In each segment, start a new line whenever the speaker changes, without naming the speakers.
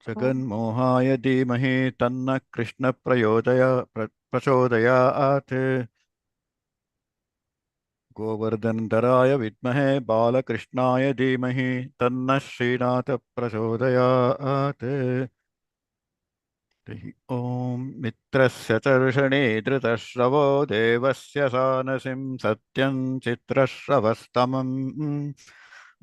जगन्मोहाय धीमहि तन्न कृष्ण प्रचोदयात् गोवर्धनधराय विद्महे बालकृष्णाय धीमहि तन्न श्रीनाथ प्रचोदयात् ॐ मित्रस्य चर्षणे धृतश्रवो देवस्य सानसिं सत्यं चित्रश्रवस्तमम्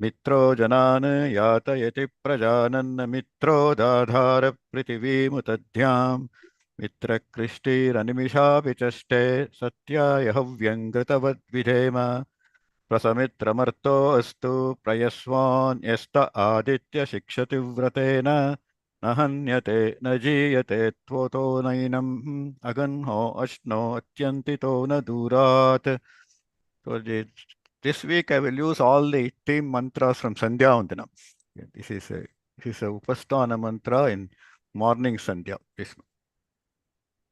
मित्रो जनान् यातयति प्रजानन् मित्रो दाधार पृथिवीमुतध्याम् मित्रकृष्टिरनिमिषापि चष्टे सत्याय हव्यङ्गतवद्विधेम प्रसमित्रमर्तो अस्तु प्रयस्वान् यस्त आदित्य शिक्षति व्रतेन न हन्यते न जीयते त्वोतो नैनम् अगन्हो अश्नो अत्यन्तितो न दूरात्. So this week I will use all the team mantras from Sandhya Vandanam. This is a Upasthana mantra in morning Sandhya.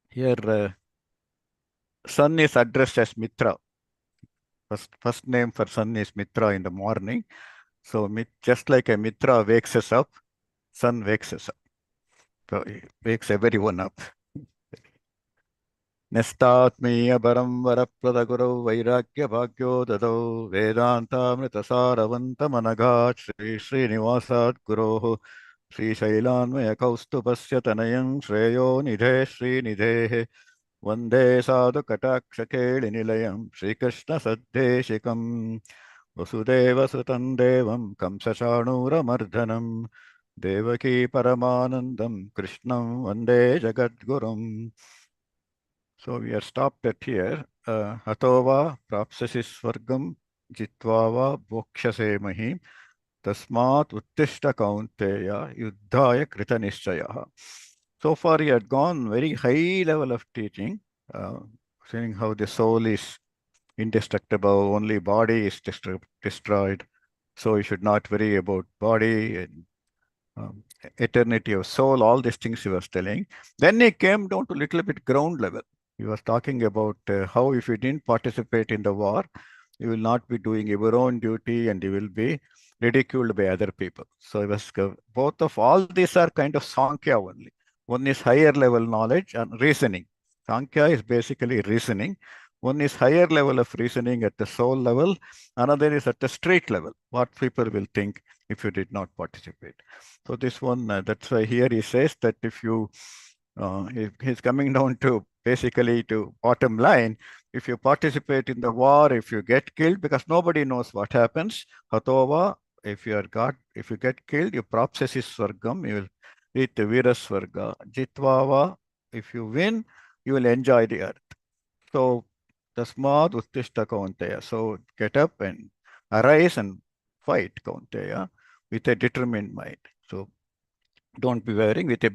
Here sun is addressed as Mitra. First name for sun is Mitra in the morning. So just like a Mitra wakes us up, sun wakes us up. So he wakes everyone up. Nestatmiyaparam varapradaguru vairagyabhagyo dadau vedantamritasaravantmanaghat Sri Srinivasat guroh Sri Shailanmaya kaustubhasya tanayam Shreyo nidhe Sri nidhe Vande sadhu katakshakeli nilayam Sri Krishna saddeshikam Vasudeva sutam devam kamsashanura Devaki Paramanandam Krishnam Vande Jagadgurum. So we are stopped at here. Hatova Prapsasi Swargam Jitvava Bokshase Mahim Tasmat Uttishta Kaunteya Yuddhaya Krita Nishchayaha. So far he had gone very high level of teaching, saying how the soul is indestructible, only body is destroyed. So you should not worry about body and eternity of soul, all these things he was telling. Then he came down to little bit ground level. He was talking about how if you didn't participate in the war, you will not be doing your own duty and you will be ridiculed by other people. So it was both of all these are kind of Sankhya only. One is higher level knowledge and reasoning. Sankhya is basically reasoning. One is higher level of reasoning at the soul level. Another is at the street level. What people will think if you did not participate. So this one, that's why here he says that if you, he's coming down to basically to bottom line, if you participate in the war, if you get killed, because nobody knows what happens, Hatova, if you get killed, you propsesi swargam, you will reach the Vira Swarga. Jitvava, if you win, you will enjoy the earth. So Tasmad Uttishta Kaunteya. So get up and arise and fight Kaunteya with a determined mind. So don't be wearing with a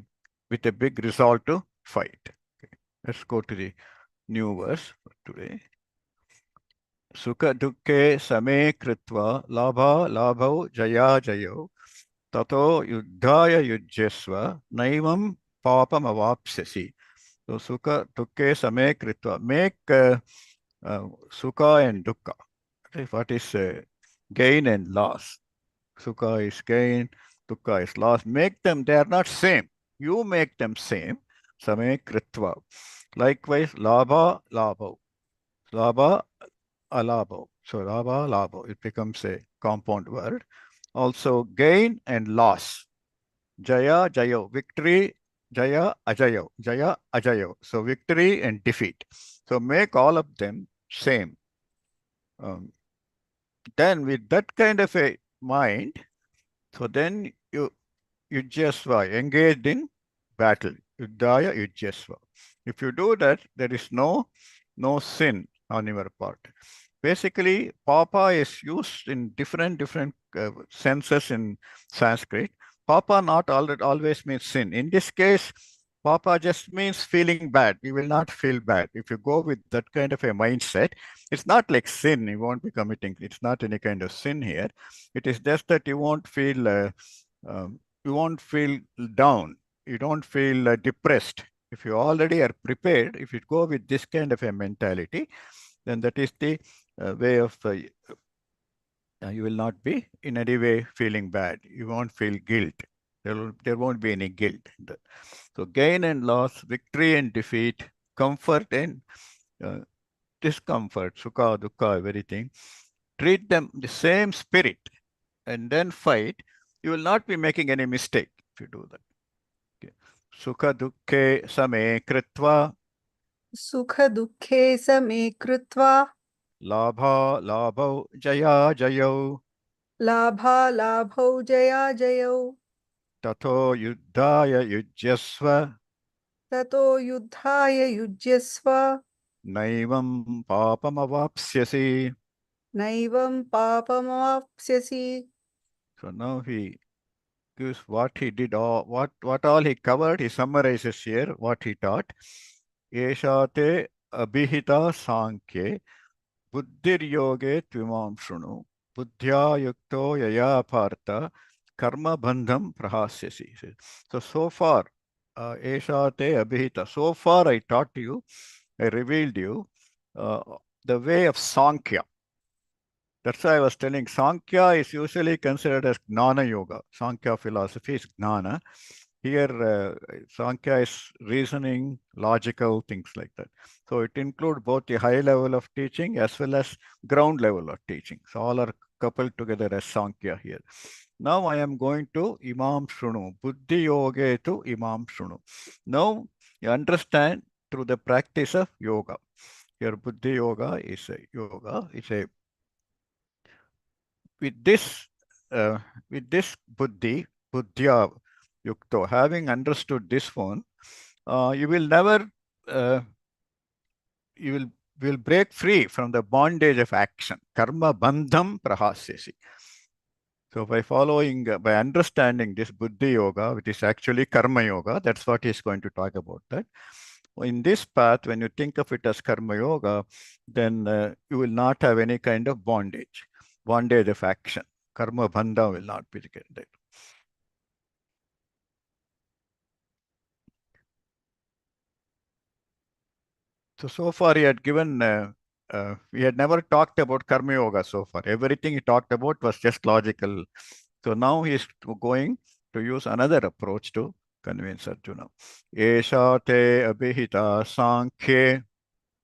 big resolve to fight. Okay. Let's go to the new verse for today. Sukha dukkhe same kritva labha labhau jaya jayo tato yuddhaya yujyasva naivam papam avapsasi. So sukha dukkhe same kritva. Make sukha and dukkha. What is gain and loss? Sukha is gain, dukkha is loss. Make them, they are not same. You make them same. Same kritva. Likewise, labha, labha. Labha, alabha. So labha, labha. It becomes a compound word. Also, gain and loss. Jaya, jayo. Victory, jaya, ajayo. Jaya, ajayo. So victory and defeat. So make all of them same. Then with that kind of a mind, so then you just engaged in battle. Yuddhaya yujyasva. If you do that, there is no sin on your part. Basically, papa is used in different senses in Sanskrit. Papa not always means sin. In this case, papa just means feeling bad. You will not feel bad. If you go with that kind of a mindset, it's not like sin. You won't be committing. It's not any kind of sin here. It is just that you won't feel down. You don't feel depressed. If you already are prepared, if you go with this kind of a mentality, then that is the way of you will not be in any way feeling bad. You won't feel guilt. There won't be any guilt. So gain and loss, victory and defeat, comfort and uh, discomfort, sukha, dukkha, everything. Treat them the same spirit and then fight. You will not be making any mistake if you do that. Okay. Sukha dukkhe same kritva,
सुखदुःखे समे कृत्वा
labha labhau jaya jayau,
लाभालाभौ जयाजयौ
tato yuddhaya yujyasva,
ततो युद्धाय युज्यस्व
naivam papamavapsyasi.
नैवं पापमवाप्स्यसि.
So now he gives what he did, what all he covered. He summarizes here what he taught. Eshate abhihita sankhye buddhiryoge tvimam shrunu buddhya yukto yaya partha karma bandham prahasyasi. So far, eshate abhihita. So far I taught you, I revealed you uh, the way of Sankhya. That's why I was telling Sankhya is usually considered as Gnana Yoga. Sankhya philosophy is Gnana. Here, Sankhya is reasoning, logical, things like that. So it includes both the high level of teaching as well as ground level of teaching. So all are coupled together as Sankhya here. Now I am going to Imam Shunu, Buddhi Yoga to Imam Shunu. Now you understand through the practice of yoga. Here Buddhi Yoga is a yoga, it's a with this uh, with this buddhya yukto, having understood this one, you will never uh, you will break free from the bondage of action. Karma bandham prahasyasi. So by understanding this buddhi yoga, which is actually karma yoga, that's what he's going to talk about. That in this path, when you think of it as karma yoga, then you will not have any kind of bondage of action. Karma bandha will not be there. So far he had given, he had never talked about Karma Yoga so far. Everything he talked about was just logical. So now he is going to use another approach to convince Arjuna. Esha te abhihita sankhye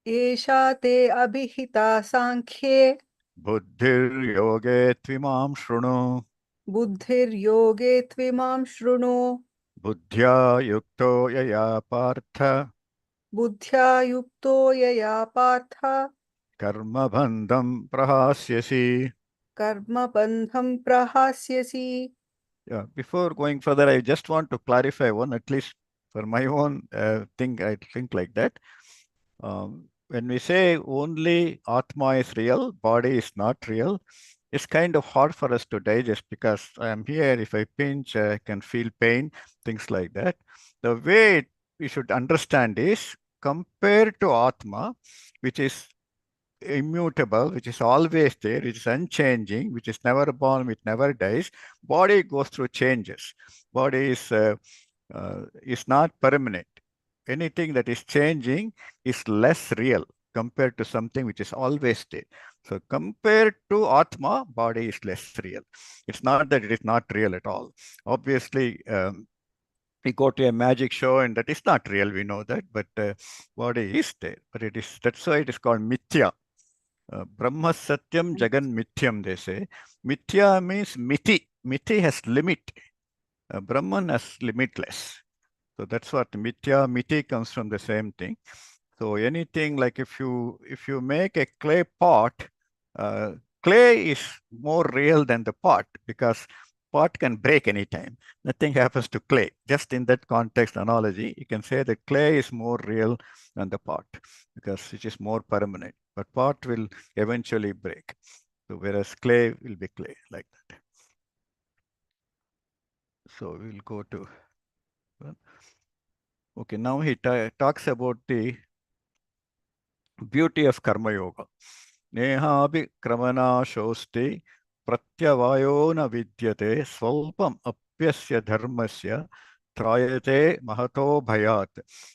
एषा ते अभिहिता साङ्ख्ये
buddhir yoge tvimam shrunu
बुद्धिर्योगे त्विमां शृणु.
buddhya yukto yaya partha
बुद्ध्या युक्तो यया Partha
karma bandham prahasyasi.
कर्मबन्धं प्रहास्यसि.
Yeah, before going further, I just want to clarify one, at least for my own thing, I think like that. When we say only Atma is real, body is not real, it's kind of hard for us to digest because I am here. If I pinch, I can feel pain, things like that. The way we should understand is compared to Atma, which is immutable, which is always there, which is unchanging, which is never born, which never dies. Body goes through changes. Body is not permanent. Anything that is changing is less real compared to something which is always there. So compared to Atma, body is less real. It's not that it is not real at all. Obviously, we go to a magic show and that is not real. We know that, but body is there. But it is that's why it is called mithya. Brahma Satyam Jagan Mithyam, they say. Mithya means miti. Miti has limit. Brahman has limitless. So that's what mithya, miti comes from the same thing. So anything like if you make a clay pot, uh, clay is more real than the pot because pot can break anytime. Nothing happens to clay. Just in that context analogy, you can say that clay is more real than the pot because it is more permanent. But pot will eventually break. So whereas clay will be clay like that. So we'll go to okay. Now he talks about the beauty of karma yoga. Nehabi kramana shosti pratyavayo na vidyate swalpam apyasya dharmasya trayate mahato bhayat.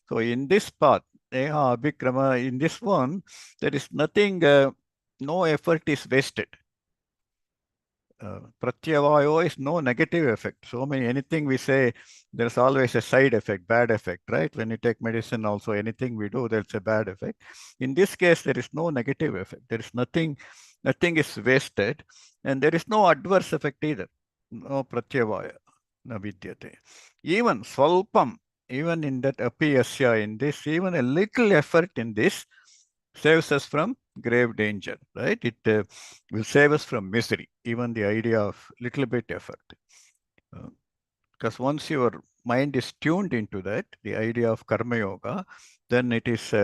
So in this path, neha abhikrama, in this one, there is nothing, no effort is wasted. Pratyavayo is no negative effect. So many, anything we say, there's always a side effect, bad effect, right? When you take medicine also, anything we do, there's a bad effect. In this case, there is no negative effect. There is nothing is wasted, and there is no adverse effect either. No pratyavaya, na vidyate. Even swalpam, even in that apiyasya, in this, even a little effort in this saves us from grave danger, right? It will save us from misery, even the idea of little bit effort. Because once your mind is tuned into that, the idea of karma yoga, then it is,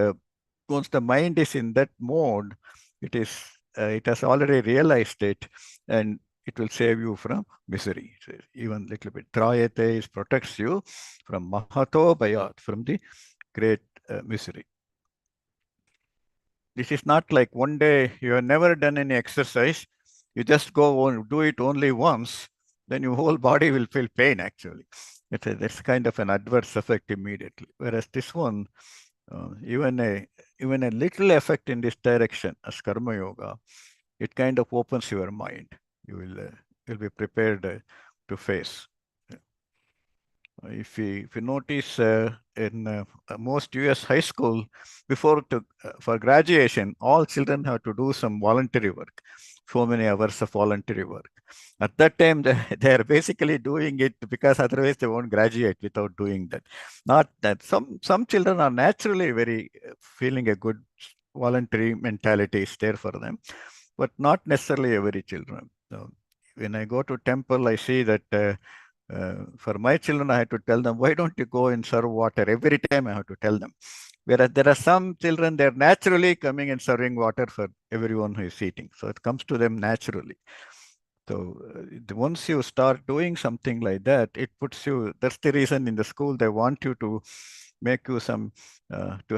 once the mind is in that mode, it has already realized it, and it will save you from misery. So even little bit. Trayate is protects you from mahato bhayat, from the great misery. This is not like one day you have never done any exercise, you just go on, do it only once, then your whole body will feel pain actually. It's kind of an adverse effect immediately. Whereas this one, even a little effect in this direction as karma yoga, it kind of opens your mind. You'll be prepared to face. If you notice in most US high school, for graduation, all children have to do some voluntary work, so many hours of voluntary work. At that time, they are basically doing it because otherwise they won't graduate without doing that. Not that some children are naturally very feeling a good voluntary mentality is there for them, but not necessarily every children. So when I go to temple, I see that. For my children, I had to tell them, why don't you go and serve water? Every time I have to tell them. Whereas there are some children, they're naturally coming and serving water for everyone who is eating. So it comes to them naturally. So once you start doing something like that, it puts you, that's the reason in the school they want you to make you to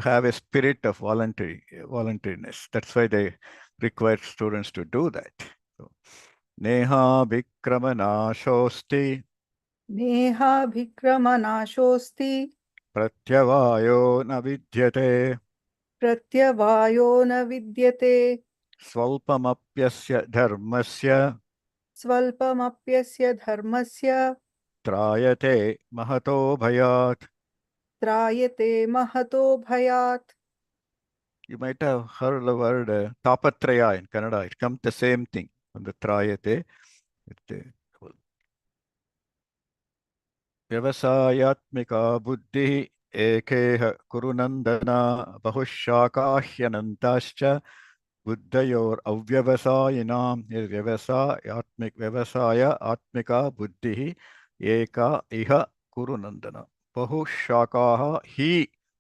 have a spirit of voluntariness. That's why they require students to do that. So, Neha Vikramana
नेहाभिक्रमनाशोऽस्ति
प्रत्यवायो न विद्यते
प्रत्यवायो न विद्यते
स्वल्पमप्यस्य धर्मस्य
स्वल्पमप्यस्य धर्मस्य
त्रायते महतो भयात्.
त्रायते महतो भयात्.
You might have heard the word tapatraya in Kannada. It comes the same thing from the trayate. व्यवसायात्मिका बुद्धिः एकेह कुरुनन्दना बहुशाखाह्यनन्ताश्च बुद्धयोरव्यवसायिनां व्यवसाय आत्मिका बुद्धिः एका इह कुरुनन्दन बहुशाखाः हि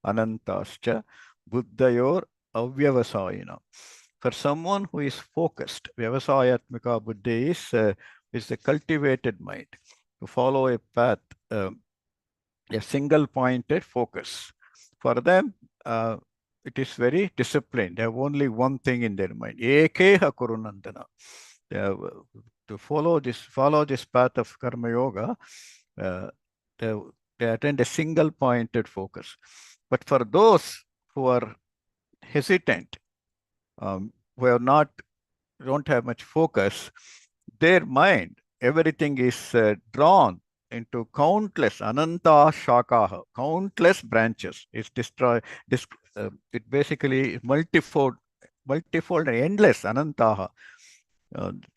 अनन्ताश्च बुद्धयोरव्यवसायिनां. For someone who is focused, vyavasayatmika buddhi is a cultivated mind to follow a path, a single pointed focus. For them, it is very disciplined. They have only one thing in their mind. Ekeha kurunandana. They have, to follow this path of karma yoga, uh, they, they attend a single pointed focus. But for those who are hesitant, who have not don't have much focus, their mind, everything is drawn into countless ananta shakaha, countless branches. It's it basically multifold and endless anantaha.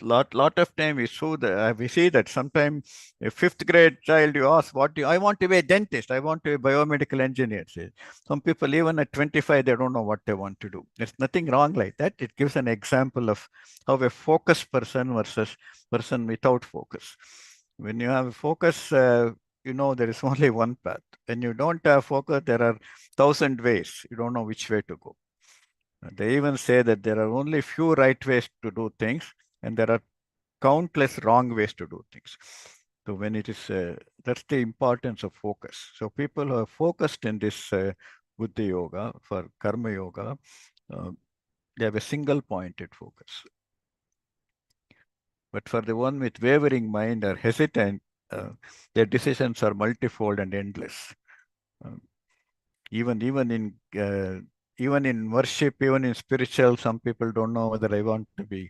Lot of time we see that sometimes a fifth grade child, you ask, I want to be a dentist, I want to be a biomedical engineer. Say. Some people even at 25, they don't know what they want to do. There's nothing wrong like that. It gives an example of how a focused person versus person without focus. When you have a focus, there is only one path. When you don't have focus, there are 1,000 ways. You don't know which way to go. They even say that there are only few right ways to do things, and there are countless wrong ways to do things. So when it is, that's the importance of focus. So people who are focused in this Buddha yoga, for karma yoga, they have a single pointed focus. But for the one with wavering mind or hesitant, their decisions are multifold and endless. Um, even in worship, even in spiritual, some people don't know whether I want to be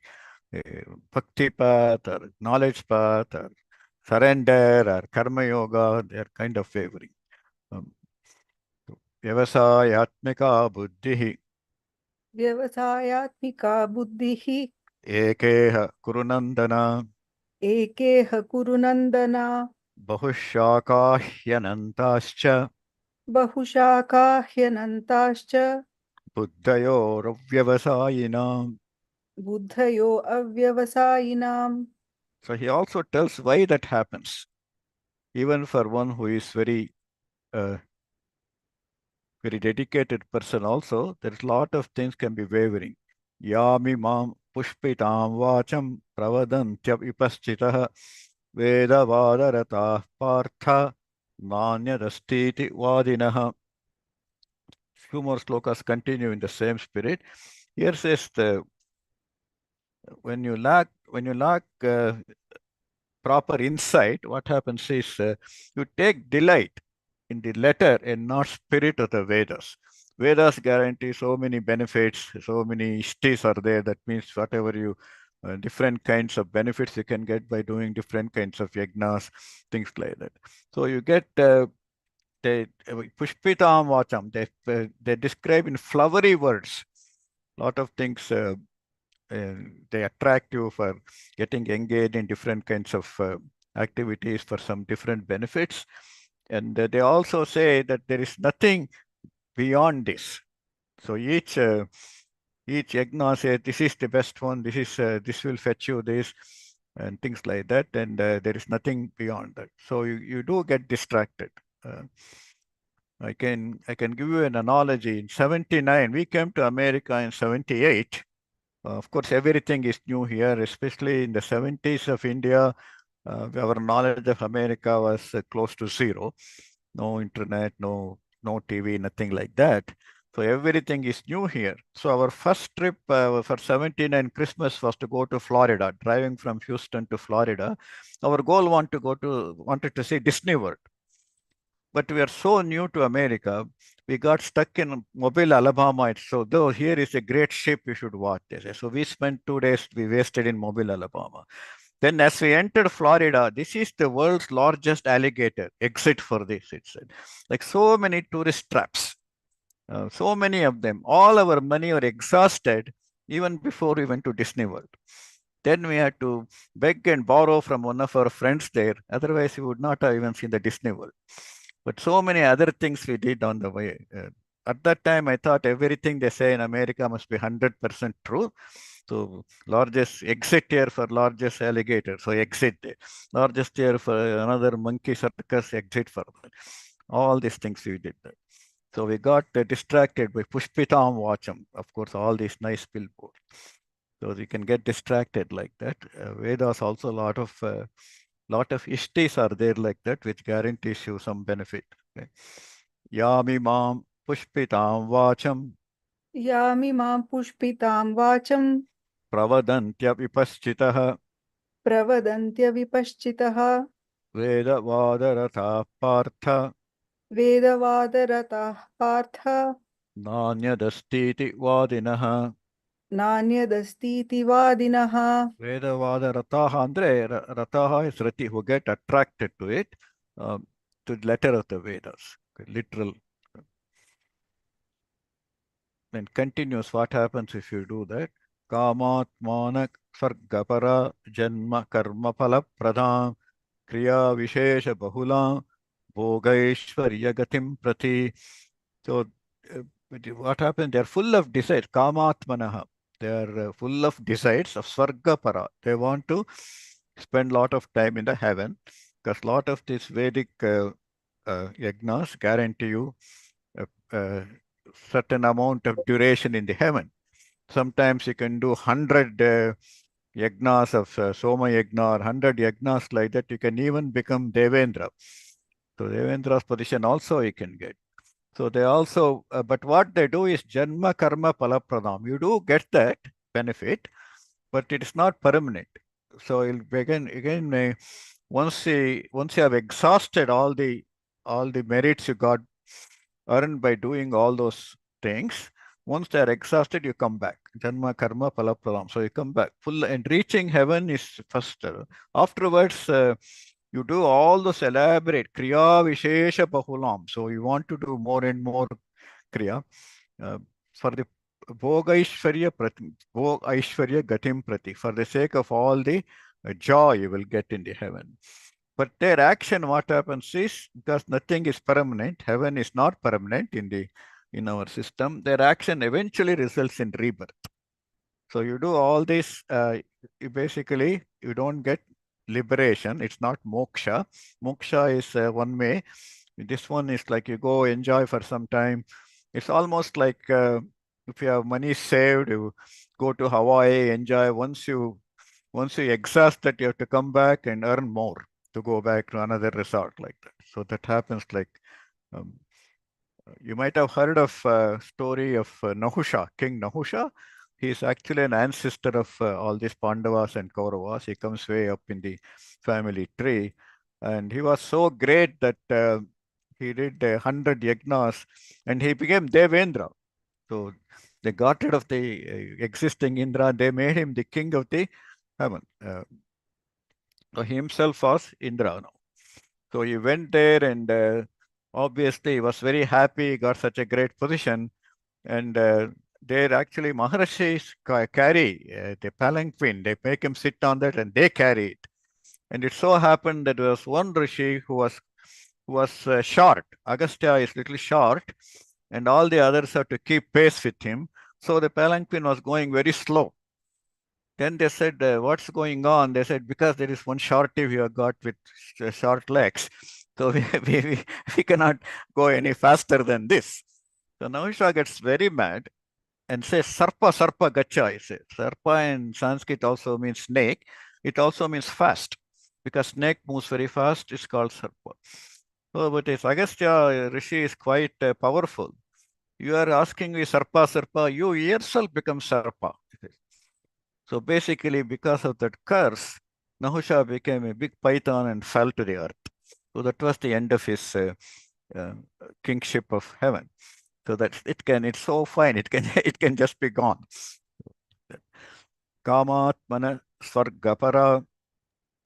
bhakti path or knowledge path or surrender or karma yoga, they are kind of favoring. Um, व्यवसायात्मिका बुद्धिः
व्यवसायात्मिका बुद्धिः
एकेह कुरुनन्दन
एकेह कुरु नन्दन
बहुशाखा ह्यनन्ताश्च
बहुशाखा ह्यनन्ताश्च
बुद्धयोरव्यवसायिनाम्.
बुद्धयो अव्यवसायिनाम्.
So he also tells why that happens. Even for one who is uh, very dedicated person also, there's a lot of things can be wavering. Yami mam pushpitam vacham pravadantyap vipaschitah vedavadarata partha nanyadastiti vadinah. Few more slokas continue in the same spirit. Here says when you lack proper insight, what happens is you take delight in the letter and not spirit of the Vedas. Vedas guarantee so many benefits, so many ishtis are there. That means whatever different kinds of benefits you can get by doing different kinds of yagnas, things like that. So you get pushpitam vacham. They describe in flowery words. Lot of things they attract you for getting engaged in different kinds of activities for some different benefits. And they also say that there is nothing beyond this. So each yagna says this is the best one. This will fetch you this and things like that. And there is nothing beyond that. So you do get distracted. Uh, I can give you an analogy. In '79, we came to America in '78. Of course, everything is new here, especially in the '70s of India. Our knowledge of America was close to zero. No internet, no TV, nothing like that. So everything is new here. So our first trip for '79 Christmas was to go to Florida, driving from Houston to Florida. Our goal wanted to see Disney World. But we are so new to America, we got stuck in Mobile, Alabama. So though here is a great ship, you should watch this. So we spent 2 days, we wasted in Mobile, Alabama. Then as we entered Florida, this is the world's largest alligator exit for this, it said. Like so many tourist traps, so many of them. All our money were exhausted even before we went to Disney World. Then we had to beg and borrow from one of our friends there. Otherwise, we would not have even seen the Disney World. But so many other things we did on the way. At that time, I thought everything they say in America must be 100% true. So largest exit here for largest alligator. So exit there. Largest here for another monkey circus, exit for that. All these things we did that. So we got distracted by Pushpitam Vacham. Of course, all these nice billboards. So you can get distracted like that. Vedas also a lot of ishtis are there like that, which guarantees you some benefit. Okay. Yami mam pushpitam vacham
यामिमां पुष्पितां वाचं
pravadantya vipaschitah
प्रवदन्त्यविपश्चितः
veda vadarata partha
वेदवादरताः Partha
nanyadastiti vadinah.
नान्यदस्तीति वादिनः.
Vedavada rataha andre rataha is rati who get attracted to it, to the letter of the Vedas, okay, literal. Then continues what happens if you do that. Kamatmana sargapara janma karma phala pradham kriya vishesha bahula bhogaishvarya gatim prati. So what happens? They are full of desires. Kamatmanaha. They are full of desires of Svargapara. They want to spend a lot of time in the heaven because a lot of these Vedic yagnas guarantee you a certain amount of duration in the heaven. Sometimes you can do 100 yagnas of Soma yagna or 100 yagnas like that. You can even become Devendra. So Devendra's position also you can get. So they also, but what they do is Janma Karma Palapradam. You do get that benefit, but it is not permanent. So you'll begin again. Once you have exhausted all the merits you got earned by doing all those things, Once they are exhausted, you come back. Janma, karma, phala, pralam. So you come back. Full and reaching heaven is first. Afterwards, you do all those elaborate kriya vishesha bahulam. So you want to do more and more kriya uh, for the Bhog Aishwarya Gatim Prati, for the sake of all the joy you will get in the heaven. But their action, what happens is, because nothing is permanent, heaven is not permanent in our system, their action eventually results in rebirth. So you do all this, you basically, you don't get liberation. It's not moksha. Moksha is one way. This one is like you go enjoy for some time. It's almost like if you have money saved, you go to Hawaii, enjoy. Once you exhaust that, you have to come back and earn more to go back to another resort like that. So that happens like um, you might have heard of story of Nahusha, King Nahusha. He is actually an ancestor of all these Pandavas and Kauravas. He comes way up in the family tree. And he was so great that he did 100 yagnas and he became Devendra. So they got rid of the existing Indra. They made him the king of the heaven. So he himself was Indra now. So he went there and obviously he was very happy, he got such a great position. And there actually Maharishis carry the palanquin, they make him sit on that and they carry it. And it so happened that there was one Rishi who was short. Agastya is little short, and all the others have to keep pace with him. So the palanquin was going very slow. Then they said, what's going on? They said, because there is one shorty we have got with short legs. So we cannot go any faster than this. So Navisha gets very mad and says, Sarpa, Sarpa, Gacha. He says. Sarpa in Sanskrit also means snake. It also means fast. Because snake moves very fast, it's called Sarpa. So, but if Agastya Rishi is quite powerful. You are asking me Sarpa, Sarpa, you yourself become Sarpa. So basically, because of that curse, Nahusha became a big python and fell to the earth. So that was the end of his uh, kingship of heaven. So that it's so fine, it can it can just be gone. Kamatmana Svargapara.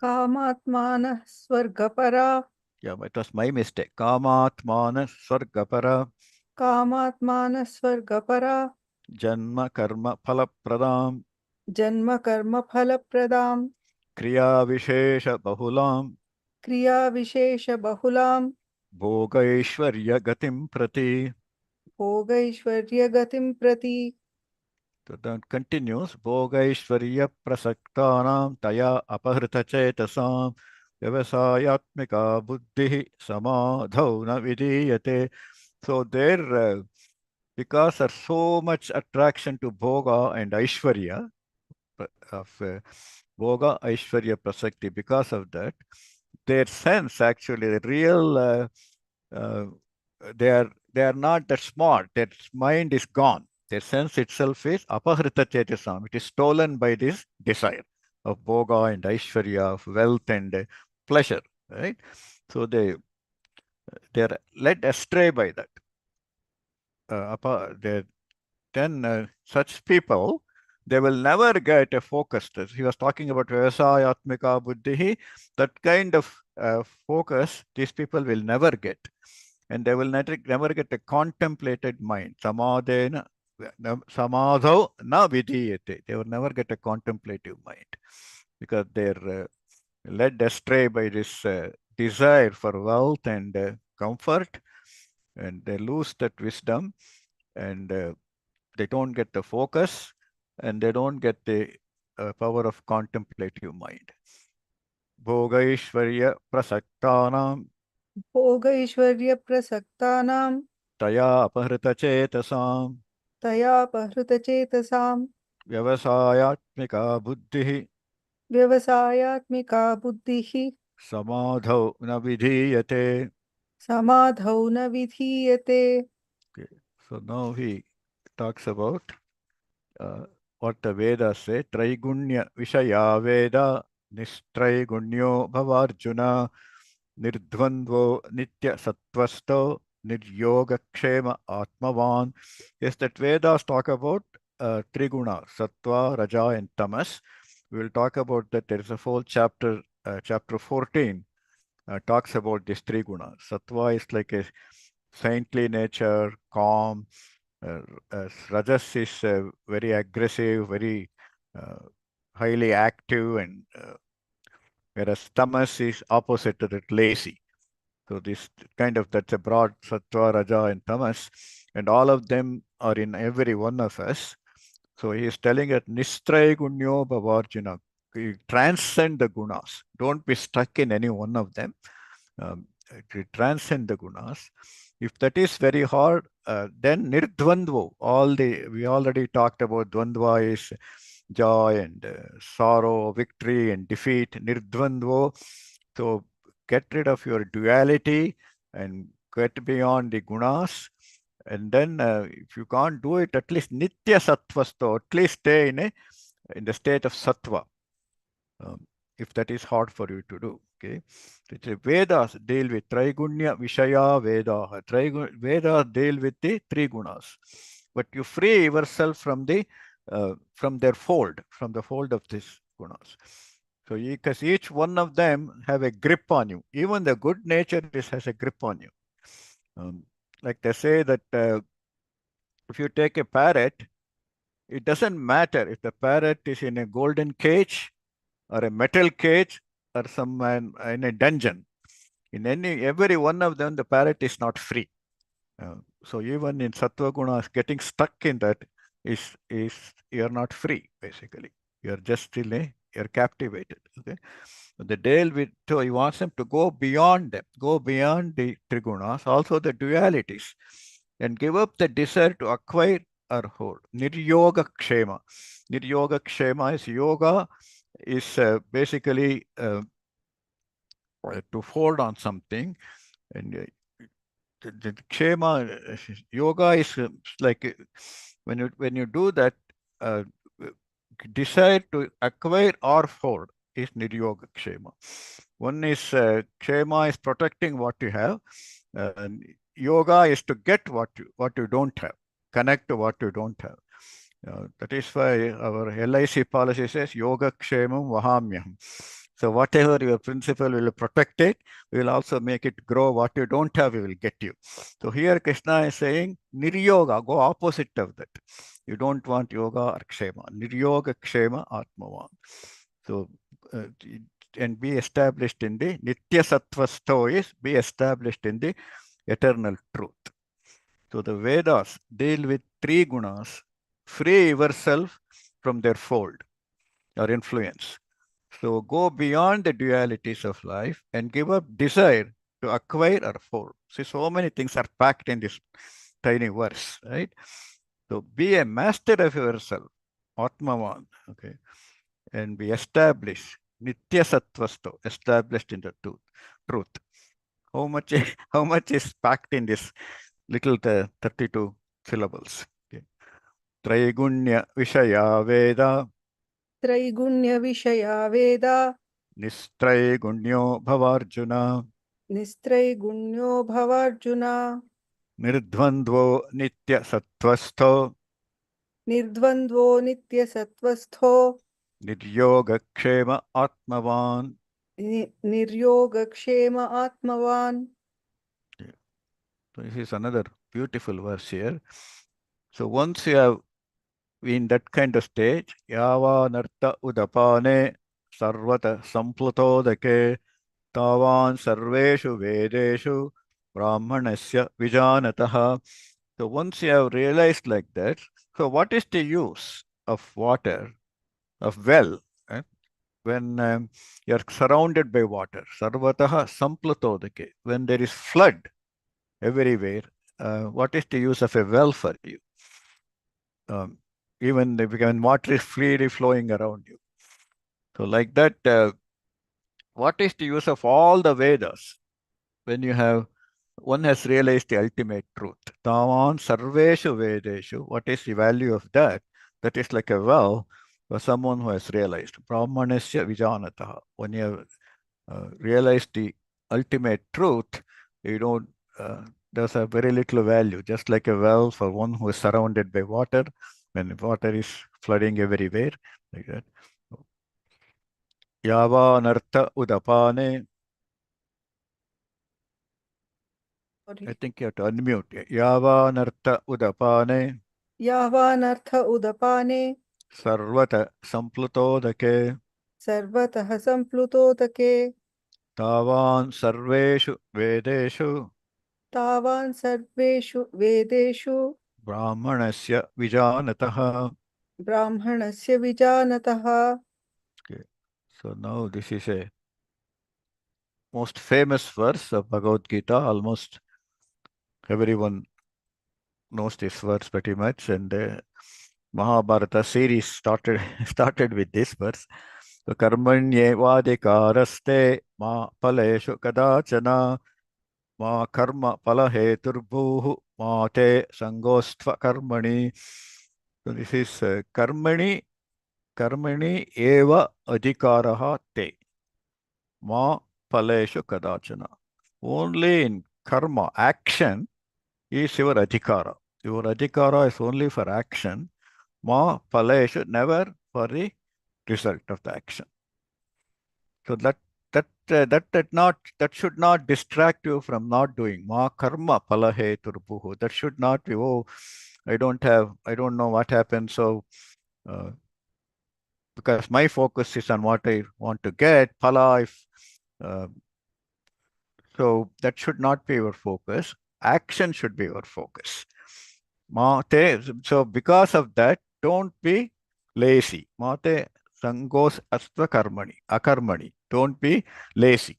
Kamatmana Swargapara.
Yeah, it was my mistake. Kamatmana Svargapara.
Kamatmana Swargapara.
Janma Karma Phalapradam.
Janma Karma Phalapradam.
Kriya Vishesha Bahulam.
Kriya Vishesha Bahulam.
Bhogaishwarya Gatim Prati.
Bhogaishwarya Gatim Prati.
So that continues. Bhogaishwarya prasaktanam taya apahrita chetasam vyavasayatmika buddhi samadhau na vidiyate. So there, because there's so much attraction to bhoga and aishwarya, of bhoga, aishwarya, prasakti, because of that, their sense actually, the real, uh, they are not that smart. Their mind is gone. Their sense itself is apahrita chetasam. It is stolen by this desire of bhoga and aishwarya, of wealth and pleasure, right? So they are led astray by that. Then such people, they will never get a focused. He was talking about Vyavasayatmika Buddhi. That kind of focus, these people will never get. And they will never get a contemplated mind. Samadhena, samadho na vidiyate. They will never get a contemplative mind because they're led astray by this desire for wealth and comfort, and they lose that wisdom, and they don't get the focus, and they don't get the power of contemplative mind. Bhogaishvarya prasaktanam
Bhogaishwarya Prasaktanam.
taya apahrita chetasam
Taya Pahrita Chetasam.
vyavasayatmika buddhi
Vyavasayatmika Buddhihi.
samadhau na vidhiyate.
Samadhau na vidhiyate.
Okay. So now he talks about uh, what the Vedas say. Traigunya Vishaya Veda Nistraigунyo Bhavarjuna Nirdvandvo Nitya Sattvasto Niryogakshema Atmavan, is that Vedas talk about Triguna, Sattva, Raja, and Tamas. We will talk about that. There is a whole chapter, chapter 14, talks about these three gunas. Sattva is like a saintly nature, calm. Uh, Rajas is very aggressive, very uh, highly active, and whereas tamas is opposite to that, lazy. So this kind of, that's a broad sattva, raja, and tamas, and all of them are in every one of us. So he is telling that Nistraya Gunyo Bhavarjuna. You transcend the gunas. Don't be stuck in any one of them. To transcend the gunas. If that is very hard, then nirdvandvo. We already talked about dvandva is joy and sorrow, victory and defeat. Nirdvandvo. So get rid of your duality and get beyond the gunas. And then if you can't do it, at least nitya sattvasto, at least stay in the state of sattva, if that is hard for you to do. Okay, so Vedas deal with Traigunya Vishaya Veda. Vedas deal with the three gunas, but you free yourself from their fold, from the fold of these gunas. So because each one of them have a grip on you. Even the good nature has a grip on you. Um, like they say that if you take a parrot, it doesn't matter if the parrot is in a golden cage or a metal cage or some in a dungeon. In every one of them, the parrot is not free. So even in sattva gunas, getting stuck in that is you're not free basically. You're just still you're captivated. Okay, so the deal with, so he wants them to go beyond them, go beyond the trigunas, also the dualities, and give up the desire to acquire or hold. Niryoga kshema. Niryoga kshema is yoga, is basically to hold on something, and the kshema yoga is like when you do that, uh, desire to acquire or hold is niryoga kshema. One is kshema is protecting what you have, and yoga is to get what you don't have, connect to what you don't have. That is why our LIC policy says yoga kshemam vahamyam. So whatever your principle will protect it, we will also make it grow. What you don't have, we will get you. So here Krishna is saying niryoga, go opposite of that. You don't want yoga or kshema. Niryoga kshema atmavan. So and be established in the nitya sattvasto is be established in the eternal truth. So the Vedas deal with three gunas, free yourself from their fold or influence. So go beyond the dualities of life and give up desire to acquire or hold. See, so many things are packed in this tiny verse, right? So be a master of yourself, Atmavan, okay, and be established, Nitya Sattvasto, established in the truth. How much is packed in this little 32 syllables? Okay. Traigunya Vishaya Veda,
त्रैगुण्यविषया Veda
Nistraigunyo Bhavarjuna,
निस्त्रैगुण्यो भवार्जुन
Nirdvandvo Nitya Sattvastho,
निर्द्वन्द्वो नित्यसत्त्वस्थो
Niryogakshema Atmavan.
निर्योगक्षेम आत्मवान्.
Yeah. So this is another beautiful verse here. So once you have in that kind of stage, Yavanartha Udapane Sarvata Samplutodake Tavan Sarveshu Vedeshu Brahmanasya Vijanataha. So once you have realized like that, so what is the use of water, of well, eh, when you are surrounded by water? Sarvataha Samplutodake. When there is flood everywhere, what is the use of a well for you? Um, even when water is freely flowing around you. So like that, what is the use of all the Vedas when you have one has realized the ultimate truth? Tavan sarveshu vedeshu. What is the value of that? That is like a well for someone who has realized. Brahmanasya vijanataha. When you have realized the ultimate truth, you don't there's a very little value, just like a well for one who is surrounded by water, when water is flooding everywhere, like that. Yavanartha udapane. I
Sorry.
think you have to unmute. Yavanartha udapane.
यावानर्थ उदपाने
Sarvata samplutodake.
सर्वतः सम्प्लुतोदके
Tavan sarveshu vedeshu.
तावान् सर्वेषु वेदेषु
Brahmanasya vijanataha.
ब्राह्मणस्य विजानतः।
Okay. So now this is a most famous verse of Bhagavad Gita. Almost everyone knows this verse pretty much, and Mahabharata series started with this verse. So karmanyevadikaraste ma paleshu kadachana ma karma palaheturbhuhu ma te sangostva karmani. So this is karmani eva adhikaraha te ma paleshu kadachana. Only in karma, action, is your adhikara. Your adhikara is only for action. Ma paleshu, never for the result of the action. So that should not distract you from not doing. Ma karma palahe turbuhu. That should not be, oh, I don't know what happened. So uh, because my focus is on what I want to get, pala, if uh, so that should not be your focus. Action should be your focus. So because of that, don't be lazy. Mate sangos astra karmani, akarmani. Don't be lazy.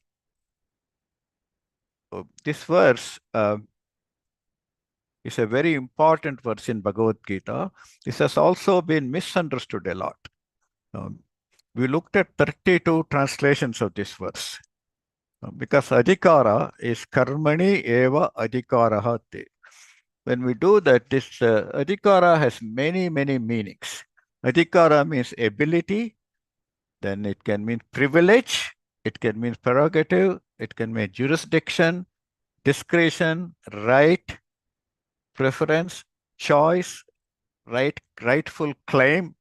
So this verse is a very important verse in Bhagavad Gita. This has also been misunderstood a lot. Um, we looked at 32 translations of this verse. Because adhikara is karmani eva adhikaraha te. When we do that, this adhikara has many, many meanings. Adhikara means ability, then it can mean privilege, it can mean prerogative, it can mean jurisdiction, discretion, right, preference, choice, rightful claim.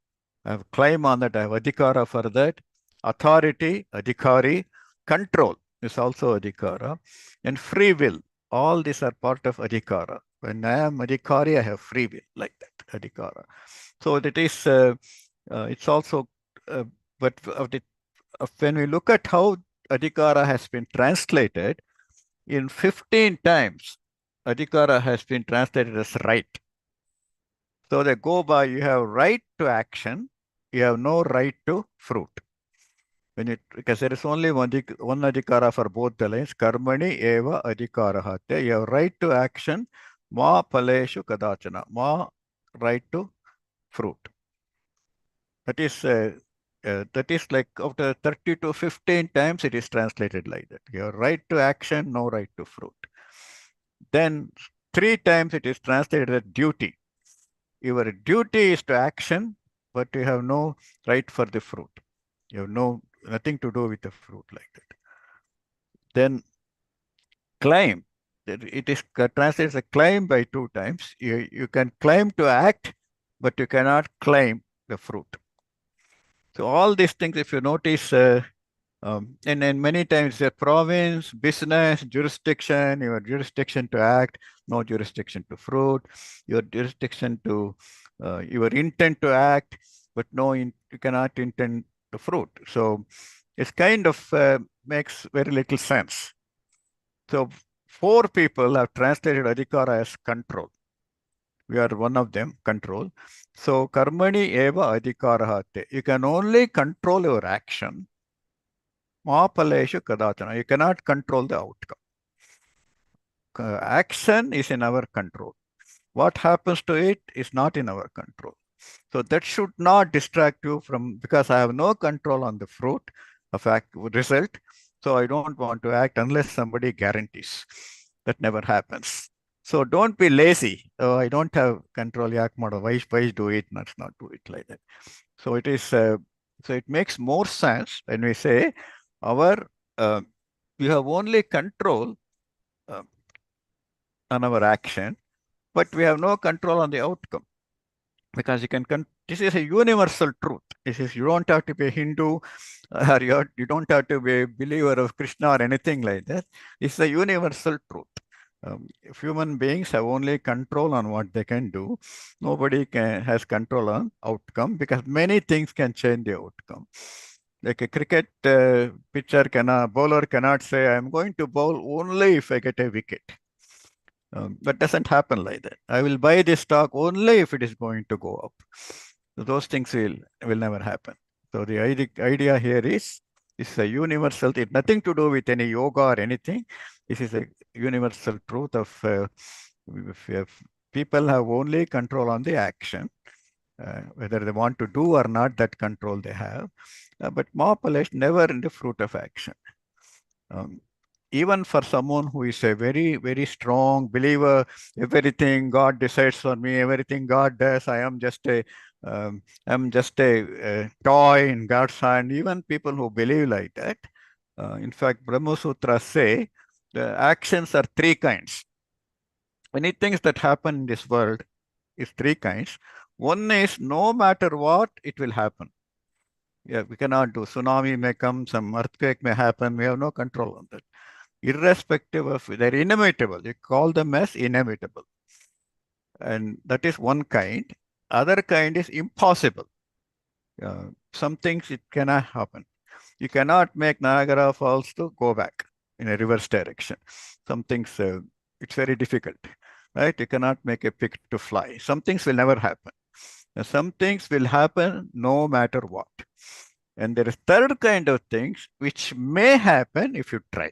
I have claim on that, I have adhikara for that. Authority, adhikari, control is also adhikara, and free will. All these are part of adhikara. When I am adhikari, I have free will, like that, adhikara. So that is, it's also, but when we look at how adhikara has been translated, in 15 times, adhikara has been translated as right. So they go by, you have right to action, you have no right to fruit. Because there is only one adhikara for both the lines, karmani eva adhikaraha te. You have right to action, ma paleshu kadachana, ma right to fruit. That is like after 30 to 15 times it is translated like that. You have right to action, no right to fruit. Then 3 times it is translated as duty. Your duty is to action, but you have no right for the fruit. You have nothing to do with the fruit like that. Then claim. It is translated as a claim by 2 times. You can claim to act, but you cannot claim the fruit. So all these things, if you notice, and many times the province, business, jurisdiction, your jurisdiction to act, no jurisdiction to fruit, your jurisdiction to, your intent to act, but you cannot intend to fruit. So it's kind of makes very little sense. So 4 people have translated adhikara as control. We are one of them, control. So karmani eva adhikaraha te. You can only control your action. Mahapaleshu kadachana. You cannot control the outcome. Action is in our control. What happens to it is not in our control. So that should not distract you from, because I have no control on the fruit of result. So I don't want to act unless somebody guarantees. That never happens. So don't be lazy. Oh, I don't have control. Yak model. Why do it? Let's not do it like that. So it is. So it makes more sense when we say our you have only control. Uh, on our action, but we have no control on the outcome because this is a universal truth. This is you don't have to be a Hindu or you don't have to be a believer of Krishna or anything like that. It's a universal truth. If human beings have only control on what they can do, nobody has control on outcome because many things can change the outcome. Like a cricket pitcher bowler cannot say, "I'm going to bowl only if I get a wicket." That doesn't happen like that. I will buy this stock only if it is going to go up. So those things will never happen. So the idea here is it's a universal. It's nothing to do with any yoga or anything. This is a universal truth of if people have only control on the action, whether they want to do or not, that control they have. But more polish never in the fruit of action. Um, Even for someone who is a very, very strong believer, everything God decides for me, everything God does, I'm just a toy in God's hand. Even people who believe like that. In fact, Brahma Sutras say the actions are three kinds. Many things that happen in this world is three kinds. One is no matter what, it will happen. Yeah, we cannot do. Tsunami may come, some earthquake may happen. We have no control on that. Irrespective of, they're inevitable. You call them as inevitable. And that is one kind. Other kind is impossible. Some things it cannot happen. You cannot make Niagara Falls to go back in a reverse direction. Some things, it's very difficult, right? You cannot make a pig to fly. Some things will never happen. Some things will happen no matter what. And there is third kind of things which may happen if you try.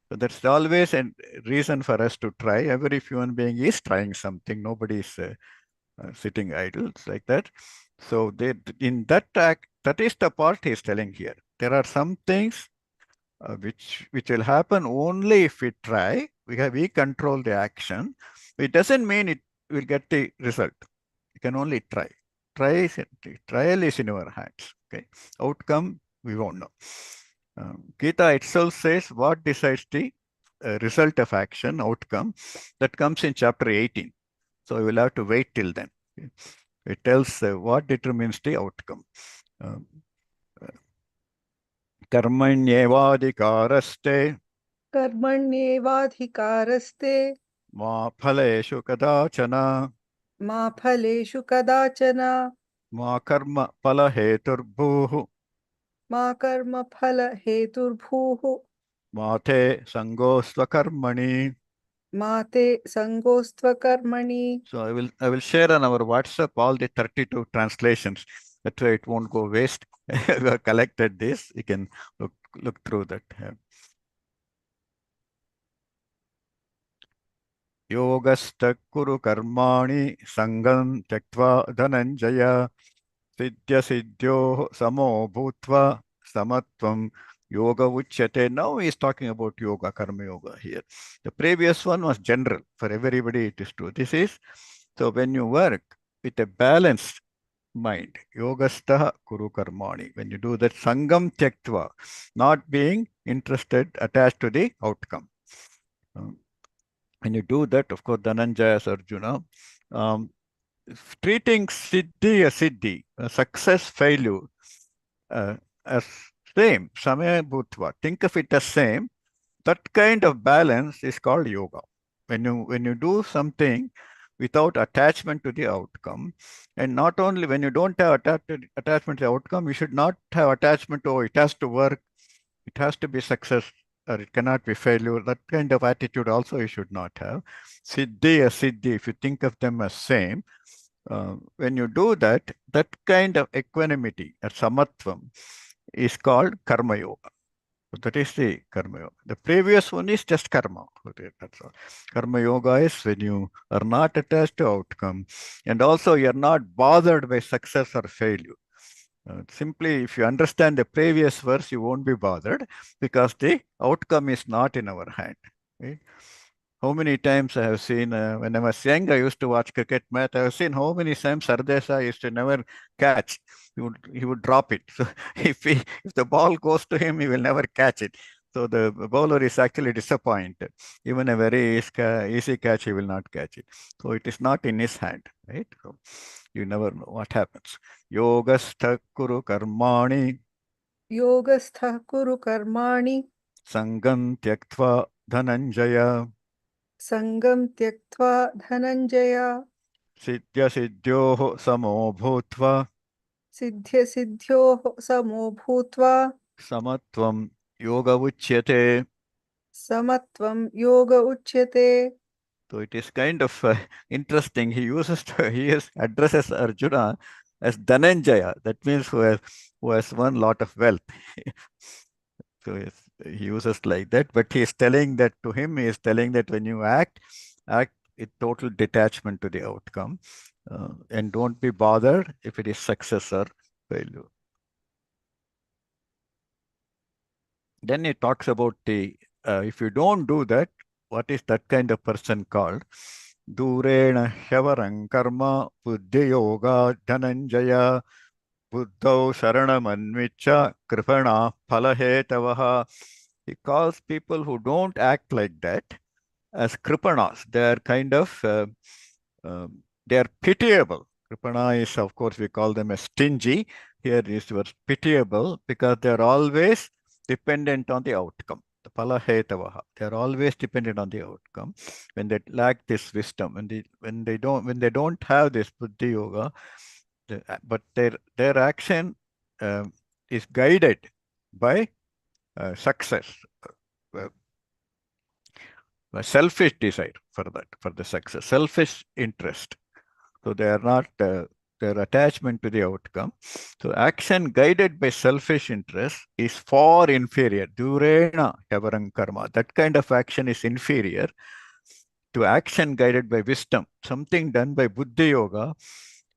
So that's always a reason for us to try. Every human being is trying something. Nobody is sitting idle. It's like that. So in that act, that is the part he's telling here. There are some things which will happen only if we try. We control the action. It doesn't mean it will get the result. You can only try. Trial is in our hands. Okay. Outcome we won't know. Gita itself says what decides the result of action, outcome. That comes in chapter 18. So we will have to wait till then. Okay. It tells what determines the outcome. कर्मण्येवाधिकारस्ते
कर्मण्येवाधिकारस्ते
मा फलेषु कदाचन
मा फलेषु कदाचन
मा कर्म फलहेतुर्भूः
मा कर्मफलहेतुर्भूः
मा ते सङ्गोऽस्त्वकर्मणि.
मा ते सङ्गोऽस्त्वकर्मणि.
So I will share on our WhatsApp all the 32 translations. That way it won't go waste. We have collected this. You can look through that. योगस्तः कुरु कर्माणि सङ्गं त्यक्त्वा धनञ्जय सिद्ध्यसिद्ध्योः समो भूत्वा समत्वं yoga uchyate. Now he is talking about yoga, karma yoga here. The previous one was general. For everybody it is true. This is, so when you work with a balanced mind, yogastha kuru karmani, when you do that sangam tyaktva, not being interested, attached to the outcome. When you do that, of course, Dhananjaya Arjuna, treating siddhi, success, failure, as same, samaya bhutva, think of it as same. That kind of balance is called yoga. When you do something without attachment to the outcome, and not only when you don't have attachment to the outcome, you should not have attachment to, oh, it has to work, it has to be success, or it cannot be failure. That kind of attitude also you should not have. Siddhi, if you think of them as same, when you do that, that kind of equanimity or samatvam is called karma yoga. So that is the karma yoga. The previous one is just karma. That's all. Karma yoga is when you are not attached to outcome, and also you are not bothered by success or failure. Simply, if you understand the previous verse, you won't be bothered because the outcome is not in our hand. Right? How many times I have seen, when I was young, I used to watch cricket match. I have seen how many times Sardesa used to never catch. He would drop it. So if the ball goes to him, he will never catch it. So the bowler is actually disappointed. Even a very easy catch, he will not catch it. So it is not in his hand, right? So you never know what happens. Yogastha kuru karmani
योगस्थः कुरु कर्माणि
sangam tyaktva dhananjaya
सङ्गं त्यक्त्वा Dhananjay
siddhya siddhyoho samo bhutva
सिद्ध्यसिद्ध्योः समो भूत्वा
samatvam yoga uchyate.
समत्वं योग उच्यते.
So it is kind of interesting. He addresses Arjuna as Dhananjaya. That means who has won lot of wealth. So he uses like that, but he is telling that to him. He is telling that when you act with total detachment to the outcome, and don't be bothered if it is success or failure. Then he talks about the if you don't do that, what is that kind of person called? Durena Hyavarang Karma Buddhi Yoga Dhananjaya Buddhau Saranamanvicha Kripana Phalahetavaha. He calls people who don't act like that as kripanas. They are kind of they are pitiable. Kripana is, of course, we call them as stingy. Here is was pitiable because they are always dependent on the outcome. The palahetavaha. They are always dependent on the outcome. When they lack this wisdom, when they don't have this buddhi yoga, but their action is guided by success, uh, selfish desire for the success, selfish interest. So they are not their attachment to the outcome. So action guided by selfish interest is far inferior. Durena Yavarang karma. That kind of action is inferior to action guided by wisdom. Something done by Buddha Yoga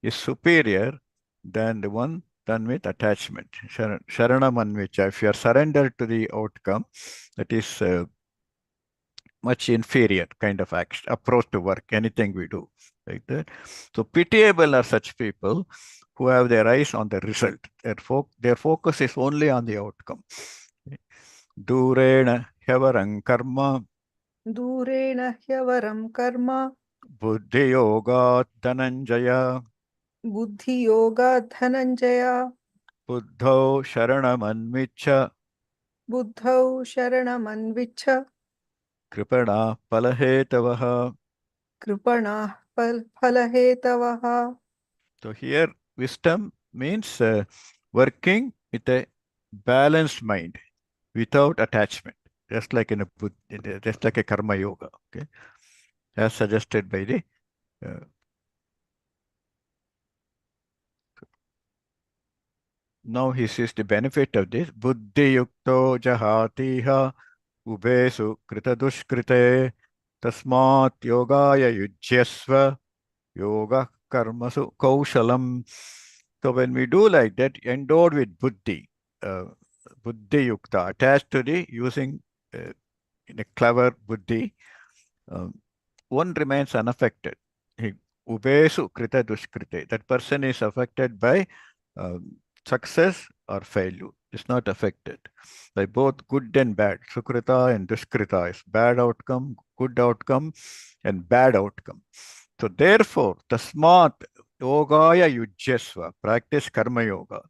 is superior than the one done with attachment. Sharanamanvicha. If you are surrendered to the outcome, that is much inferior kind of action, approach to work, anything we do like that. So pitiable are such people who have their eyes on the result. Their focus is only on the outcome. Durena hyavarang karma
दूरेण ह्यवरं कर्म
buddhi yoga dhananjaya
बुद्धियोगात् Dhananjay
buddhau sharamanvicha
बुद्धौ शरणमन्विच्छ
kripana palahetavaha.
कृपणाः फलहेतवः.
So here wisdom means working with a balanced mind without attachment, just like just like a karma yoga, okay, as suggested by the. Uh, now he sees the benefit of this. Buddhi yukto jahatiha ubesu krita dushkrite tasmat yogaya yujyasva yoga karmasu kaushalam. So when we do like that, endowed with buddhi, uh, buddhi yukta, attached to the using in a clever buddhi, um, one remains unaffected. Ubesu krita dushkrite. That person is affected by success or failure. Is not affected by both good and bad. Sukrita and dushkrita is bad outcome, good outcome, and bad outcome. So therefore, tasmat yogaya yujyasva, practice karma yoga.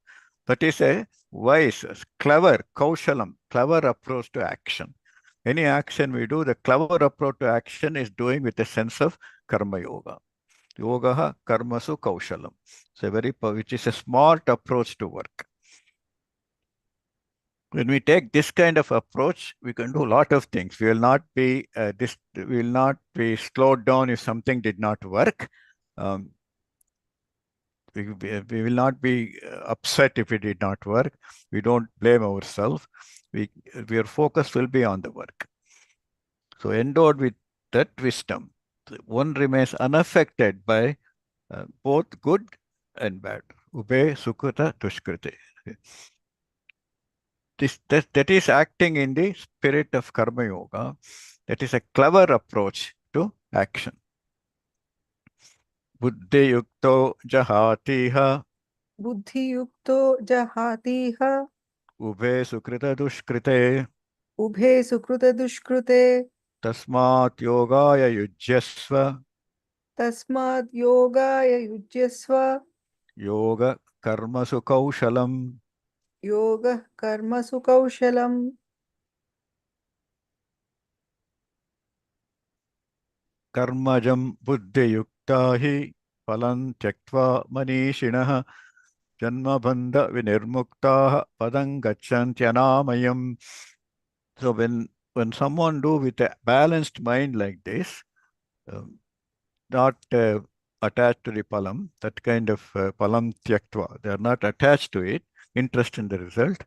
That is a wise, clever, kaushalam, clever approach to action. Any action we do, the clever approach to action is doing with a sense of karma yoga. Yoga karmasu kaushalam. So which is a smart approach to work. When we take this kind of approach, we can do a lot of things. We will not be we will not be slowed down if something did not work. Um, we will not be upset if it did not work. We don't blame ourselves. Our focus will be on the work. So endowed with that wisdom, one remains unaffected by both good and bad. Ube sukrita tushkriti. That is acting in the spirit of karma yoga. That is a clever approach to action. Buddhi yukto jahatiha
बुद्धियुक्तो जहातीह
ube sukrita dushkrite
उभे सुकृते दुष्कृते
तस्मात् योगाय युज्यस्व
तस्माद् योगाय युज्यस्व
योग कर्मसु कौशलम्
योगः कर्मसु कौशलम्
कर्मजं बुद्धियुक्ता हि फलं त्यक्त्वा मनीषिणः जन्मबन्धविनिर्मुक्ताः पदं गच्छन्त्यनामयम्. So when someone do with a balanced mind like this, um, not attached to the palam, that kind of palam tyaktva, they are not attached to it, interest in the result,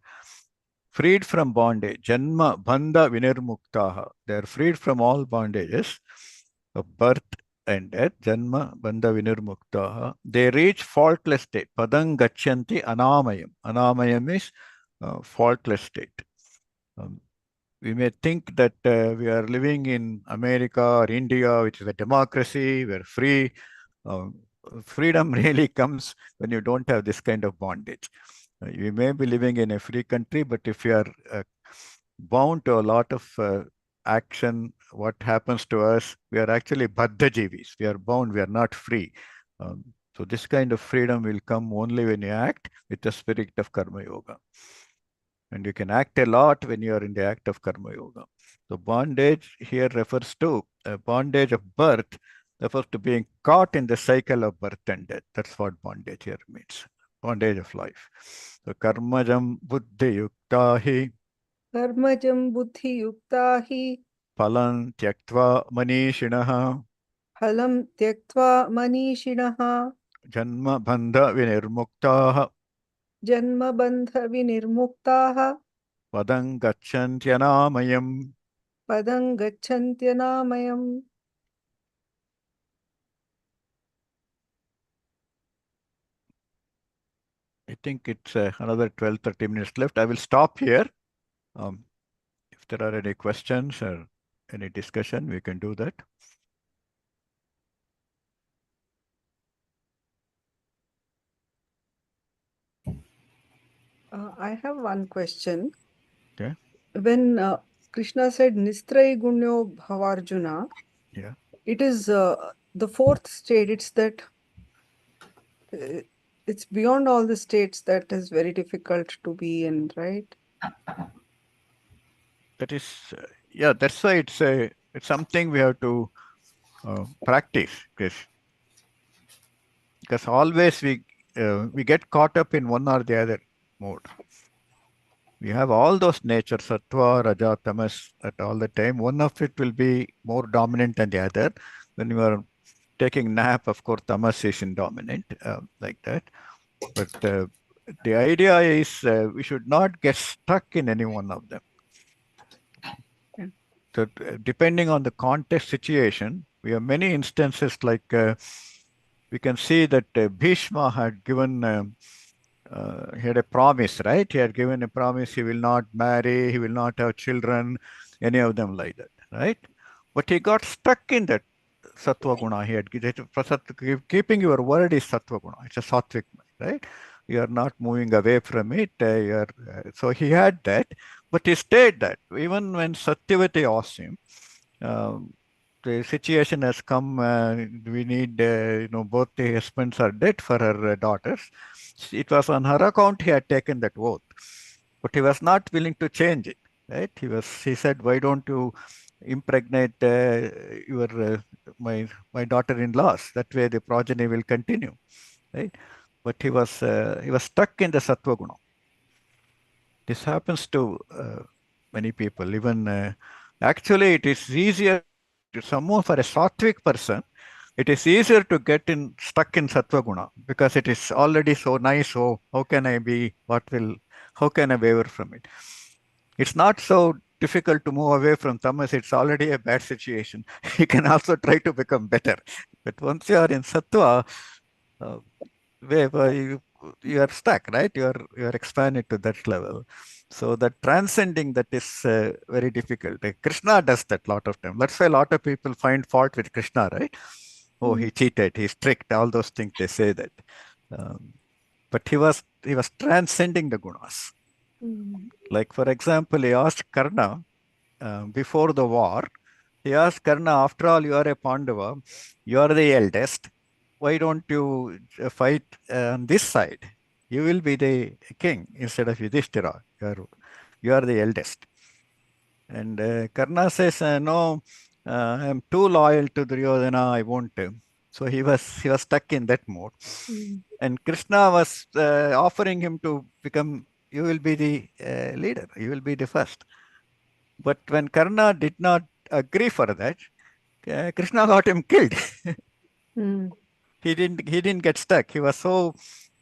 freed from bondage, janma bandha vinirmuktaha, they are freed from all bondages of birth and death, janma bandha vinirmuktaha, they reach faultless state, padang gachanti anamayam. Anamayam is faultless state. Um, we may think that we are living in America or India, which is a democracy, we're free. Um, Freedom really comes when you don't have this kind of bondage. You may be living in a free country, but if you are bound to a lot of action, what happens to us, we are actually baddhajivis. We are bound, we are not free. So this kind of freedom will come only when you act with the spirit of Karma Yoga. And you can act a lot when you are in the act of Karma Yoga. So bondage here refers to bondage of birth, refers to being caught in the cycle of birth and death. That's what bondage here means. Bondage of life. So karmajam buddhi yukta hi
कर्मजं बुद्धियुक्ता हि
phalan tyaktva manishinaha
फलं त्यक्त्वा मनीषिणः
janma bandha vinirmuktaha
जन्मबन्धविनिर्मुक्ताः
padang gacchantyanāmayam.
पदं गच्छन्त्यनामयम्.
I think it's another 12, 30 minutes left. I will stop here. If there are any questions or any discussion, we can do that.
I have one question.
Okay.
When Krishna said Nistray Gunyo Bhavarjuna,
Yeah.
it is the fourth state. It's that it's beyond all the states that is very difficult to be in, right?
That is, yeah, that's why it's something we have to practice, because always we get caught up in one or the other mode. We have all those natures, sattva, raja, tamas, at all the time. One of it will be more dominant than the other. When you are taking nap, of course, tamas is in dominant, like that. But the idea is we should not get stuck in any one of them.
Yeah.
So depending on the context situation, we have many instances like we can see that Bhishma had given, he had a promise, right? He had given a promise he will not marry, he will not have children, any of them like that, right? But he got stuck in that sattva guna. He had keeping your word is sattva guna. It's a sattvic mind, right? You are not moving away from it. So he had that, but he stayed that. Even when Satyavati asked him, um, the situation has come, we need, both the husbands are dead for her daughters. It was on her account he had taken that oath, but he was not willing to change it, right? He said, why don't you impregnate your, my daughter-in-laws? That way the progeny will continue, right? But he was stuck in the sattva guna. This happens to many people. Even actually, it is easier to someone for a sattvic person. It is easier to get in stuck in sattva guna because it is already so nice. So how can I be? What will? How can I waver from it? It's not so difficult to move away from tamas. It's already a bad situation. You can also try to become better. But once you are in sattva, uh, where you are stuck, right? You are expanded to that level. So that transcending that is very difficult. Krishna does that a lot of time. That's why a lot of people find fault with Krishna, right? Oh, he cheated, he's tricked, all those things they say that. But he was transcending the gunas.
Mm.
Like for example, he asked Karna. before the war, he asked Karna, after all, you are a Pandava, you are the eldest. Why don't you fight on this side? You will be the king instead of Yudhishthira. You are the eldest. And Karna says, no, I am too loyal to Duryodhana, I won't. So he was stuck in that mode.
Mm.
And Krishna was offering him to become, you will be the leader, you will be the first. But when Karna did not agree for that, Krishna got him killed.
Mm.
He didn't get stuck. He was so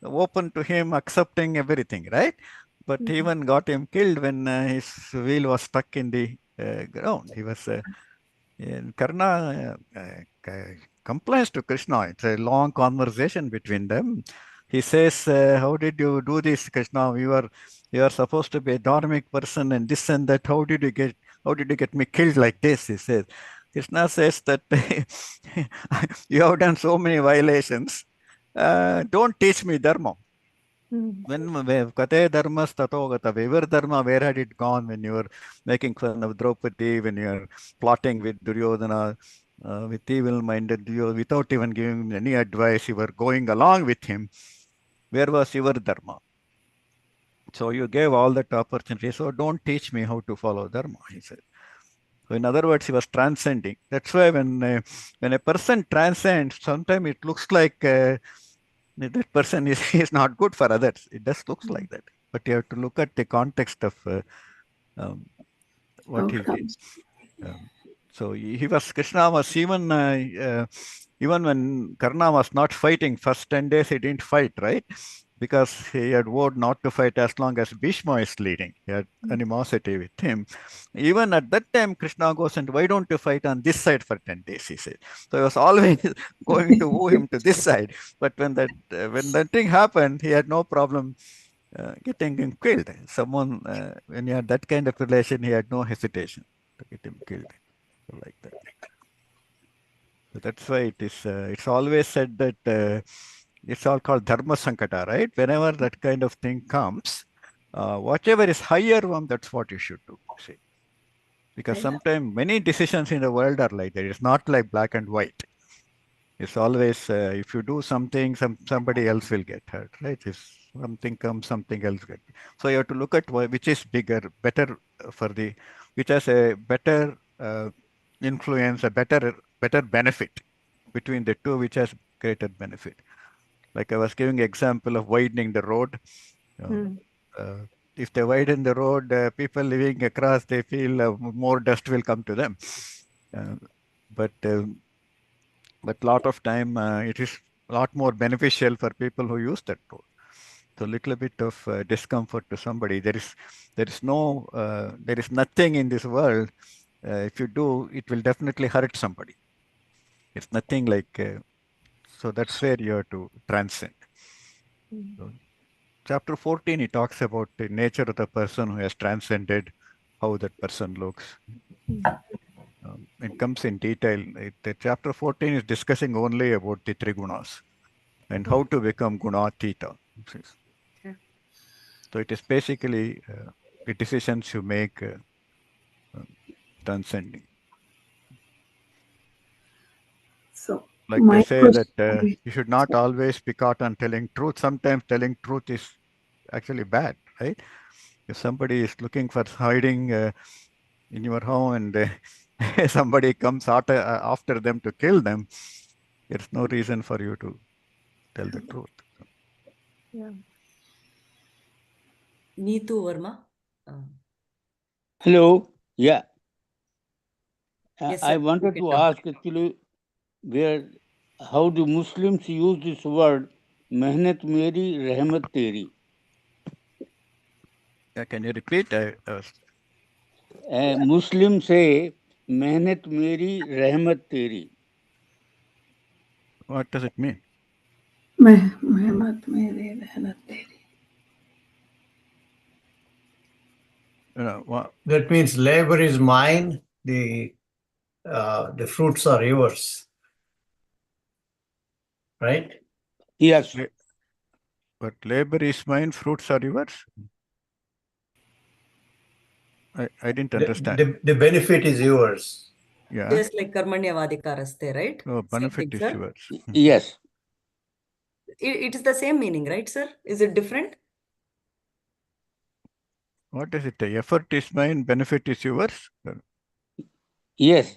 open to him, accepting everything, right? But he
Mm.
even got him killed when his wheel was stuck in the ground. He was and Karna complains to Krishna. It's a long conversation between them. He says, "How did you do this, Krishna? You are supposed to be a dharmic person and this and that. How did you get me killed like this?" He says. Krishna says that you have done so many violations. Don't teach me dharma.
Mm.
When Kate Dharmas Tatogata, where Dharma, where had it gone when you were making fun of Draupadi, when you are plotting with Duryodhana, with evil-minded Duryodhana, without even giving him any advice, you were going along with him. Where was your Dharma? So you gave all that opportunity. So don't teach me how to follow Dharma, he said. So in other words, he was transcending. That's why when a person transcends, sometimes it looks like that person is not good for others. It just looks
Mm.
like that. But you have to look at the context of um, what he did.
Outcomes.
Um, so he was Krishna was even when Karna was not fighting first 10 days he didn't fight, right? Because he had vowed not to fight as long as Bhishma is leading. He had
Mm.
animosity with him. Even at that time, Krishna goes and why don't you fight on this side for 10 days? He said. So he was always going to woo him to this side. But when that thing happened, he had no problem getting him killed. When you had that kind of relation, he had no hesitation to get him killed. So like that. So that's why it's always said that it's all called dharma sankata, right? Whenever that kind of thing comes, whatever is higher one, that's what you should do. See, because
And
sometimes many decisions in the world are like that. It's not like black and white. It's always if you do something, somebody else will get hurt, right? If something comes, something else get. So you have to look at which is bigger, better which has a better influence, a better benefit between the two, which has greater benefit. Like I was giving example of widening the road. Um,
Mm.
uh, if they widen the road, people living across, they feel more dust will come to them. Uh, but lot of time it is a lot more beneficial for people who use that road. So little bit of discomfort to somebody. There is nothing in this world. If you do, it will definitely hurt somebody. It's nothing like. So that's where you have to transcend.
Mm.
So chapter 14, he talks about the nature of the person who has transcended, how that person looks.
Mm.
It comes in detail. The chapter 14 is discussing only about the three gunas and how to become gunatita.
Okay.
So it is basically the decisions you make uh, transcending.
So
Like they
my
say that
question.
you should not always be caught on telling truth. Sometimes telling truth is actually bad, right? If somebody is looking for hiding in your home and somebody comes after them to kill them, there's no reason for you to tell the truth.
Yeah.
Neetu Verma. Uh,
Hello. Yeah,
yes,
I
sir. You
wanted
can
to
talk.
ask actually where how do Muslims use this word mehnat meri rahmat teri?
Can you repeat?
Muslims say mehnat meri rahmat teri.
What does it mean?
मेहमत मेरी रहमत तेरी.
That means labor is mine, the fruits are yours, right?
Yes.
But labor is mine, fruits are yours. I didn't
The,
understand.
the benefit is yours.
Yeah.
Just like Karmanyavadikaraste, right?
Oh,
Same
benefit
thing,
is
sir.
yours.
Yes.
It is the same meaning, right, sir? Is it different?
What is it? The effort is mine, benefit is yours.
Yes.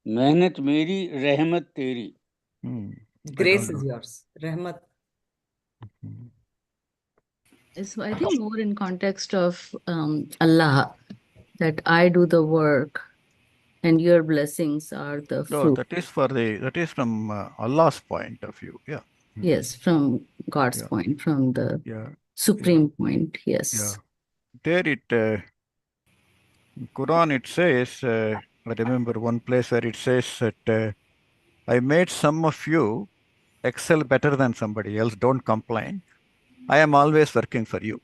मेहनत मेरी रहमत तेरी.
I
Grace
don't
is
know.
yours. Rahmat.
So I think more in context of Allah, that I do the work and your blessings are the
No,
fruit.
that is from Allah's point of view. Yeah.
Yes, from God's
Yeah.
point, from the
Yeah.
supreme point.
Yeah.
Yes.
There Quran it says, I remember one place where it says that I made some of you excel better than somebody else. Don't complain. I am always working for you.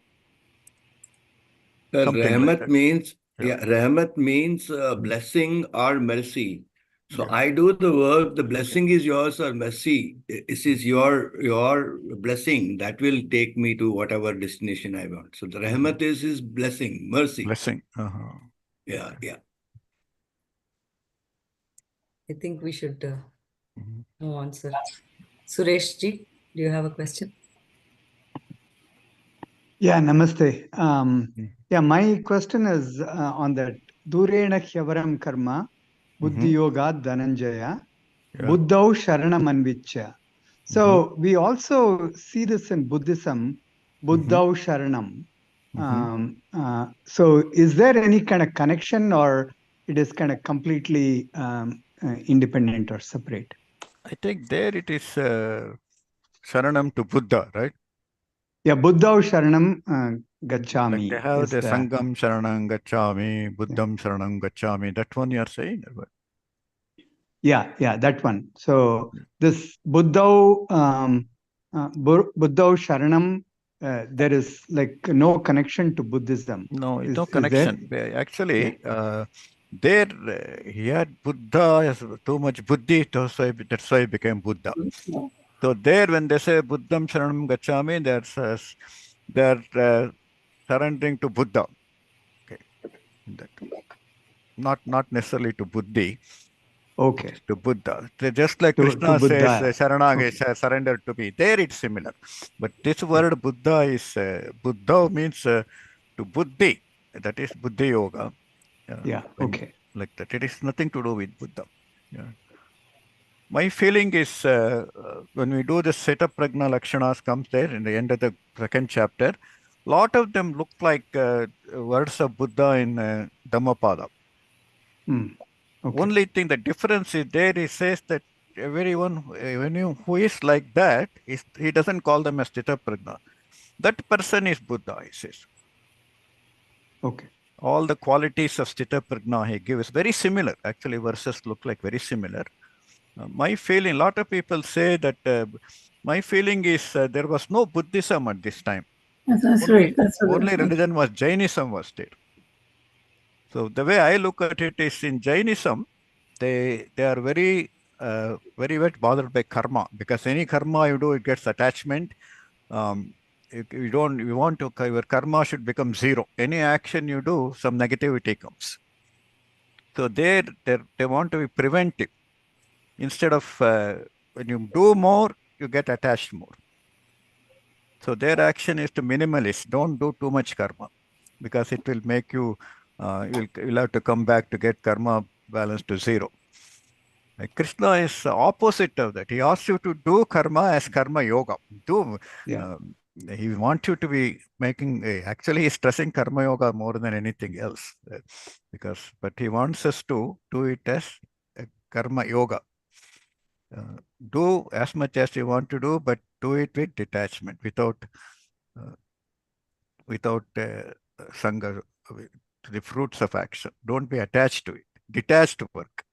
Well,
Something like
rahmat
that.
means,
Yeah.
rahmat means blessing or mercy. So
Yeah.
I do the work, the blessing is yours or mercy. This is your blessing that will take me to whatever destination I want. So the rahmat is blessing, mercy.
Blessing.
Yeah,
Okay.
yeah.
I think we should
Mhm.
move on, sir. Suresh ji, do you have a question?
Yeah, namaste.
Mm.
Yeah, my question is on that Durena Hyavaram Karma, Buddhi
Mhm.
Yoga Dhananjaya,
Yeah.
Buddhau Sharanam Anvichya.
Mhm.
So we also see this in Buddhism,
Mhm.
Buddhau Sharanam.
Mhm.
So is there any kind of connection, or it is kind of completely independent or separate?
I think there it is Sharanam to Buddha, right?
Yeah, Buddhau Sharanam
Like they
Gacchami
have
is
the
the...
Sangam Sharanam Gacchami, Buddham Sharanam Gacchami. That one you are saying? Or what?
Yeah, that one. So this Buddhau Sharanam, there is like no connection to Buddhism.
No, it's
Is
no
there?
connection.
Yeah.
Actually, there he had Buddha has too much buddhi, that's why he became Buddha. So there, when they say Buddham Sharanam Gacchami, they're surrendering to Buddha. Okay, that not necessarily to buddhi.
Okay.
It is to Buddha. Just like
To
Krishna says,
Buddha.
Sharanagi,
Okay.
surrender to me. There it's similar. But this word Buddha is, Buddha means to buddhi. That is Buddhi Yoga.
Yeah. Okay.
Like that. It is nothing to do with Buddha. Yeah. My feeling is when we do the Seta Prajna Lakshanas comes there in the end of the second chapter, lot of them look like words of Buddha in Dhammapada.
Okay.
Only thing, the difference is there, he says that everyone who is like that, he doesn't call them as Sthita Prajna. That person is Buddha, he says.
Okay.
All the qualities of Sthita Prajna he gives very similar. Actually, verses look like very similar. My feeling, a lot of people say that my feeling is there was no Buddhism at this time.
That's right. That's what
Only religion was Jainism was there. So the way I look at it is in Jainism, they are very much bothered by karma, because any karma you do, it gets attachment. You want to, your karma should become zero. Any action you do, some negativity comes. So they want to be preventive. Instead of when you do more, you get attached more. So their action is to minimalist. Don't do too much karma, because it will make you, you'll have to come back to get karma balance to zero. Krishna is opposite of that. He asks you to do karma as karma yoga. He wants you to be making, actually he's stressing karma yoga more than anything else, but he wants us to do it as karma yoga. Do as much as you want to do, but do it with detachment, without sangha, the fruits of action. Don't be attached to it. Detached work.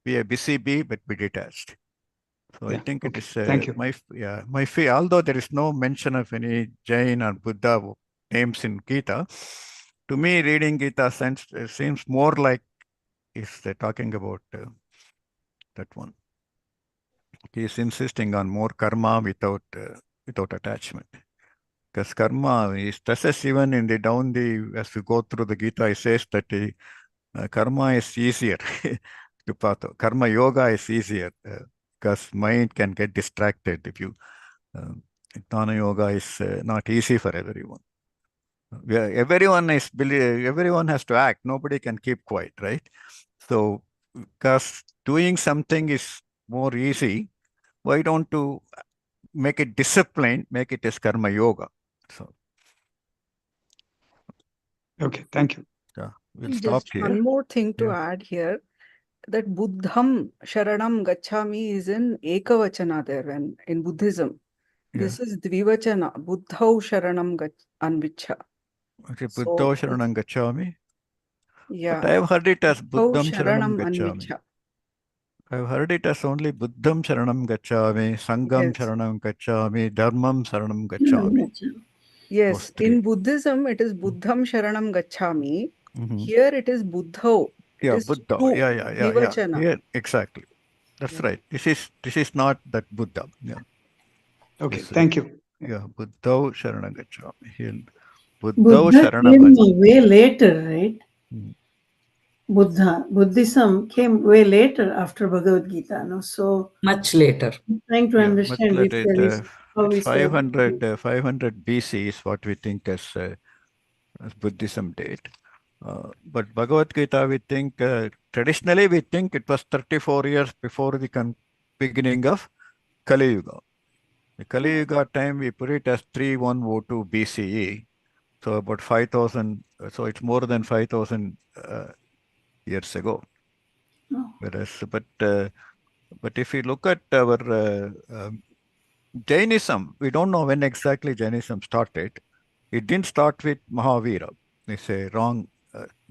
Be a busy bee, but be detached. So I think it is
Thank you.
my feel. Although there is no mention of any Jain or Buddha names in Gita, to me reading Gita seems more like is talking about that one. He is insisting on more karma without attachment. Because karma, he stresses even in the as we go through the Gita, he says that karma is easier to path. Karma yoga is easier because mind can get distracted if you. Jnana yoga is not easy for everyone. Everyone everyone has to act. Nobody can keep quiet, right? So, because doing something is more easy, why don't you make it discipline, make it as karma yoga? So,
Okay, thank you.
yeah, we'll stop
Just
here.
one more thing to
Yeah.
add here, that Buddham Sharanam Gacchami is in Ekavachana there when in Buddhism. This is Dvivachana, Buddhau Sharanam Anvicha.
Okay,
So,
Buddha Sharanam Gacchami.
yeah.
But I have heard it as
Buddhau
Buddham Sharanam
Sharanam
Gacchami.
Anvicha.
I have heard it as only Buddham Sharanam Gacchami, Sangam
Yes.
Sharanam Gacchami, Dharmam Sharanam Gacchami.
Yes,
Those three.
in Buddhism it is Buddham Sharanam Gacchami.
Mhm.
Here it is Buddhau. It
Yeah,
is
Buddha.
two,
Yeah.
Dvivachana.
Yeah, exactly. That's right. This is not that Buddha. Yeah.
Okay,
This,
thank you.
yeah, Buddha Sharanam Gacchami. Here, Buddha
Buddha
Sharanam.
came way later, right?
Mhm.
Buddhism came way later after Bhagavad Gita, no? So
Much later.
I'm trying to
Yeah, much
understand if
later.
there is how
It's
we say
500 BC is what we think as Buddhism date. But Bhagavad Gita, we think, traditionally we think it was 34 years before the beginning of Kali Yuga. The Kali Yuga time, we put it as 3102 BCE. So about 5,000, so it's more than 5,000 years ago.
Oh.
Whereas, but if we look at our Jainism, we don't know when exactly Jainism started. It didn't start with Mahavira. It's a wrong,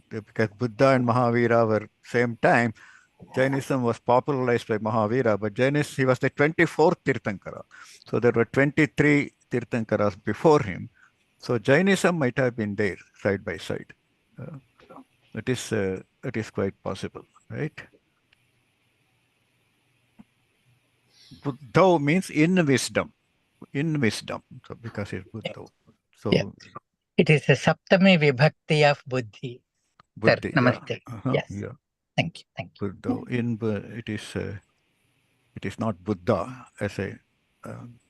because Buddha and Mahavira were same time. Jainism was popularized by Mahavira, but he was the 24th Tirthankara. So there were 23 Tirthankaras before him. So Jainism might have been there side by side. That is quite possible, right? Buddha means in wisdom. So because it's Buddha. So
Yeah. It is a Saptami Vibhakti of Buddhi.
Buddhi.
Sir, namaste. Yes.
Yeah.
Thank you. Thank you.
Buddha, it is not Buddha as a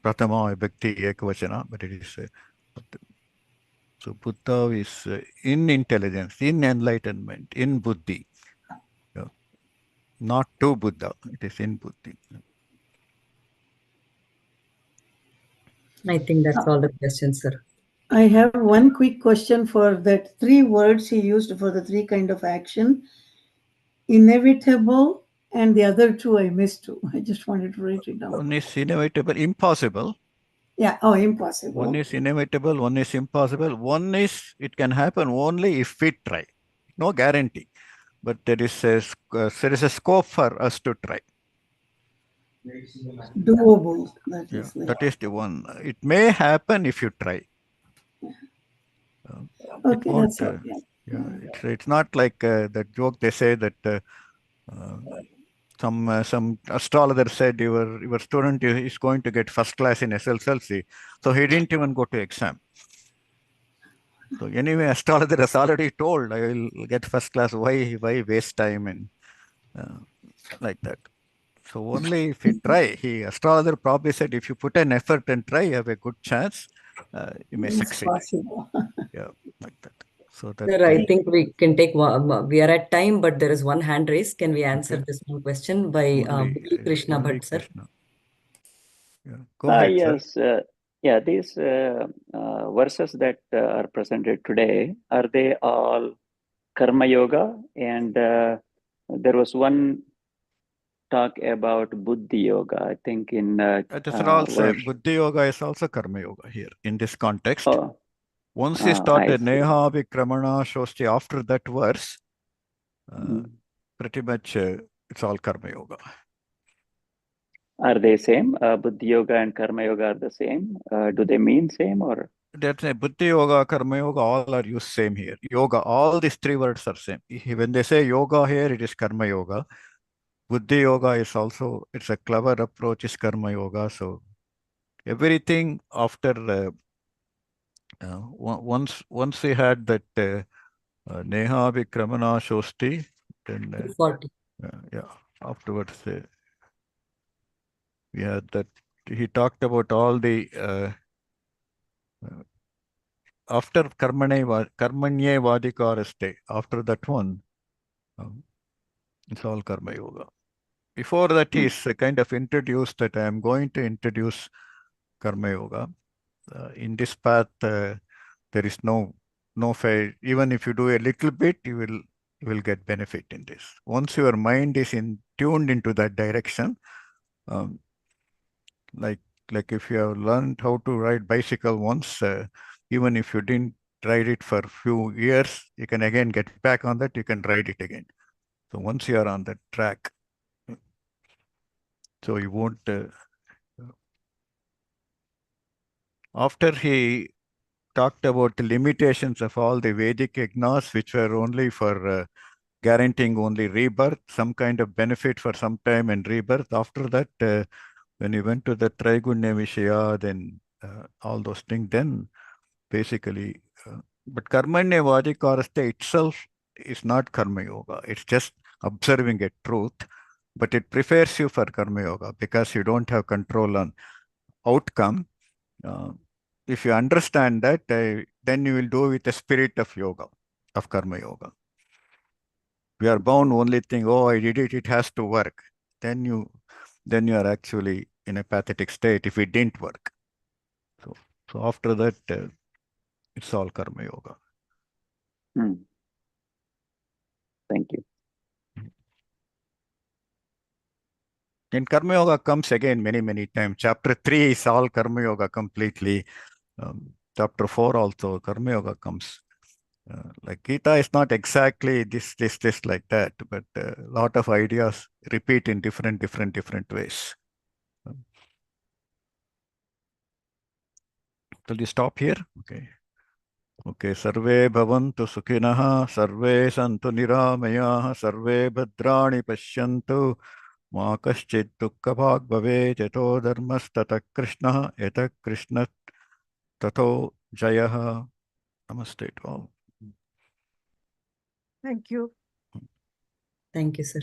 Pratama Vibhakti Ekavachana, but it is so Buddha is in intelligence, in enlightenment, in Buddhi. Yeah. Not to Buddha, it is in Buddhi.
I think that's all the questions, sir.
I have one quick question for that 3 words he used for the 3 kind of action. Inevitable, and the other 2 I missed too. I just wanted to write it down.
One is inevitable, impossible.
Yeah, oh, impossible.
One is inevitable, one is impossible. One is it can happen only if we try. No guarantee, but there is a scope for us to try.
Doable.
That is the one. It may happen if you try.
Okay, that's all.
It's not like that joke they say that some astrologer said your student is going to get first class in SSLC, so he didn't even go to exam. So anyway, astrologer has already told I will get first class. Why waste time and like that? So only if you try, astrologer probably said if you put an effort and try, you have a good chance. You may succeed.
Possible.
Yeah, like that. So that.
Sir, I think we can take one. We are at time, but there is one hand raised. Can we answer this one question by Krishna Bhatt, sir?
Yeah. Go ahead,
yes, yeah. These verses that are presented today, are they all karma yoga? And there was one talk about buddhi yoga. I think in
these are all same. Buddhi yoga is also karma yoga here in this context.
Oh.
Once you start the Neha Vikramana Shosti after that verse, pretty much it's all karma yoga.
Are they same? Buddhi yoga and karma yoga are the same? Do they mean same or?
That's a Buddhi yoga, karma yoga, all are used same here. Yoga, all these 3 words are same. When they say yoga here, it is karma yoga. Buddhi yoga is also, it's a clever approach, is karma yoga. So everything after once we had that Neha Vikramana Shosti, then
240.
yeah, afterwards we had that. He talked about all the after Karmanye Vadikaraste, after that one, it's all Karma Yoga. Before that, he's kind of introduced that I am going to introduce Karma Yoga. In this path, there is no fail. Even if you do a little bit, you will get benefit in this. Once your mind is tuned into that direction, like if you have learned how to ride bicycle once, even if you didn't ride it for a few years, you can again get back on that, you can ride it again. So once you are on that track, so you won't. After he talked about the limitations of all the Vedic yajnas, which were only for guaranteeing only rebirth, some kind of benefit for some time and rebirth. After that, when he went to the Traigunya Vishaya, then all those things, then basically, but Karmanya Vadikarastha itself is not Karma Yoga. It's just observing a truth, but it prepares you for Karma Yoga because you don't have control on outcome. If you understand that, then you will do with the spirit of yoga, of Karma Yoga. We are bound only think, oh, I did it, it has to work. Then you are actually in a pathetic state if it didn't work. So after that, it's all Karma Yoga.
Thank you.
And Karma Yoga comes again many times. Chapter 3 is all Karma Yoga completely. Chapter 4 also, Karma Yoga comes. Like Gita is not exactly this like that, but a lot of ideas repeat in different ways. Shall we stop here? Okay. Sarve bhavantu sukhinah, sarve santu niramayah, sarve bhadrani pashyantu, ma kaschid dukkha bhag bhavet, yato dharmas tata krishnah, yata krishnat tato jayah. Namaste to all.
Thank you.
Thank you, sir.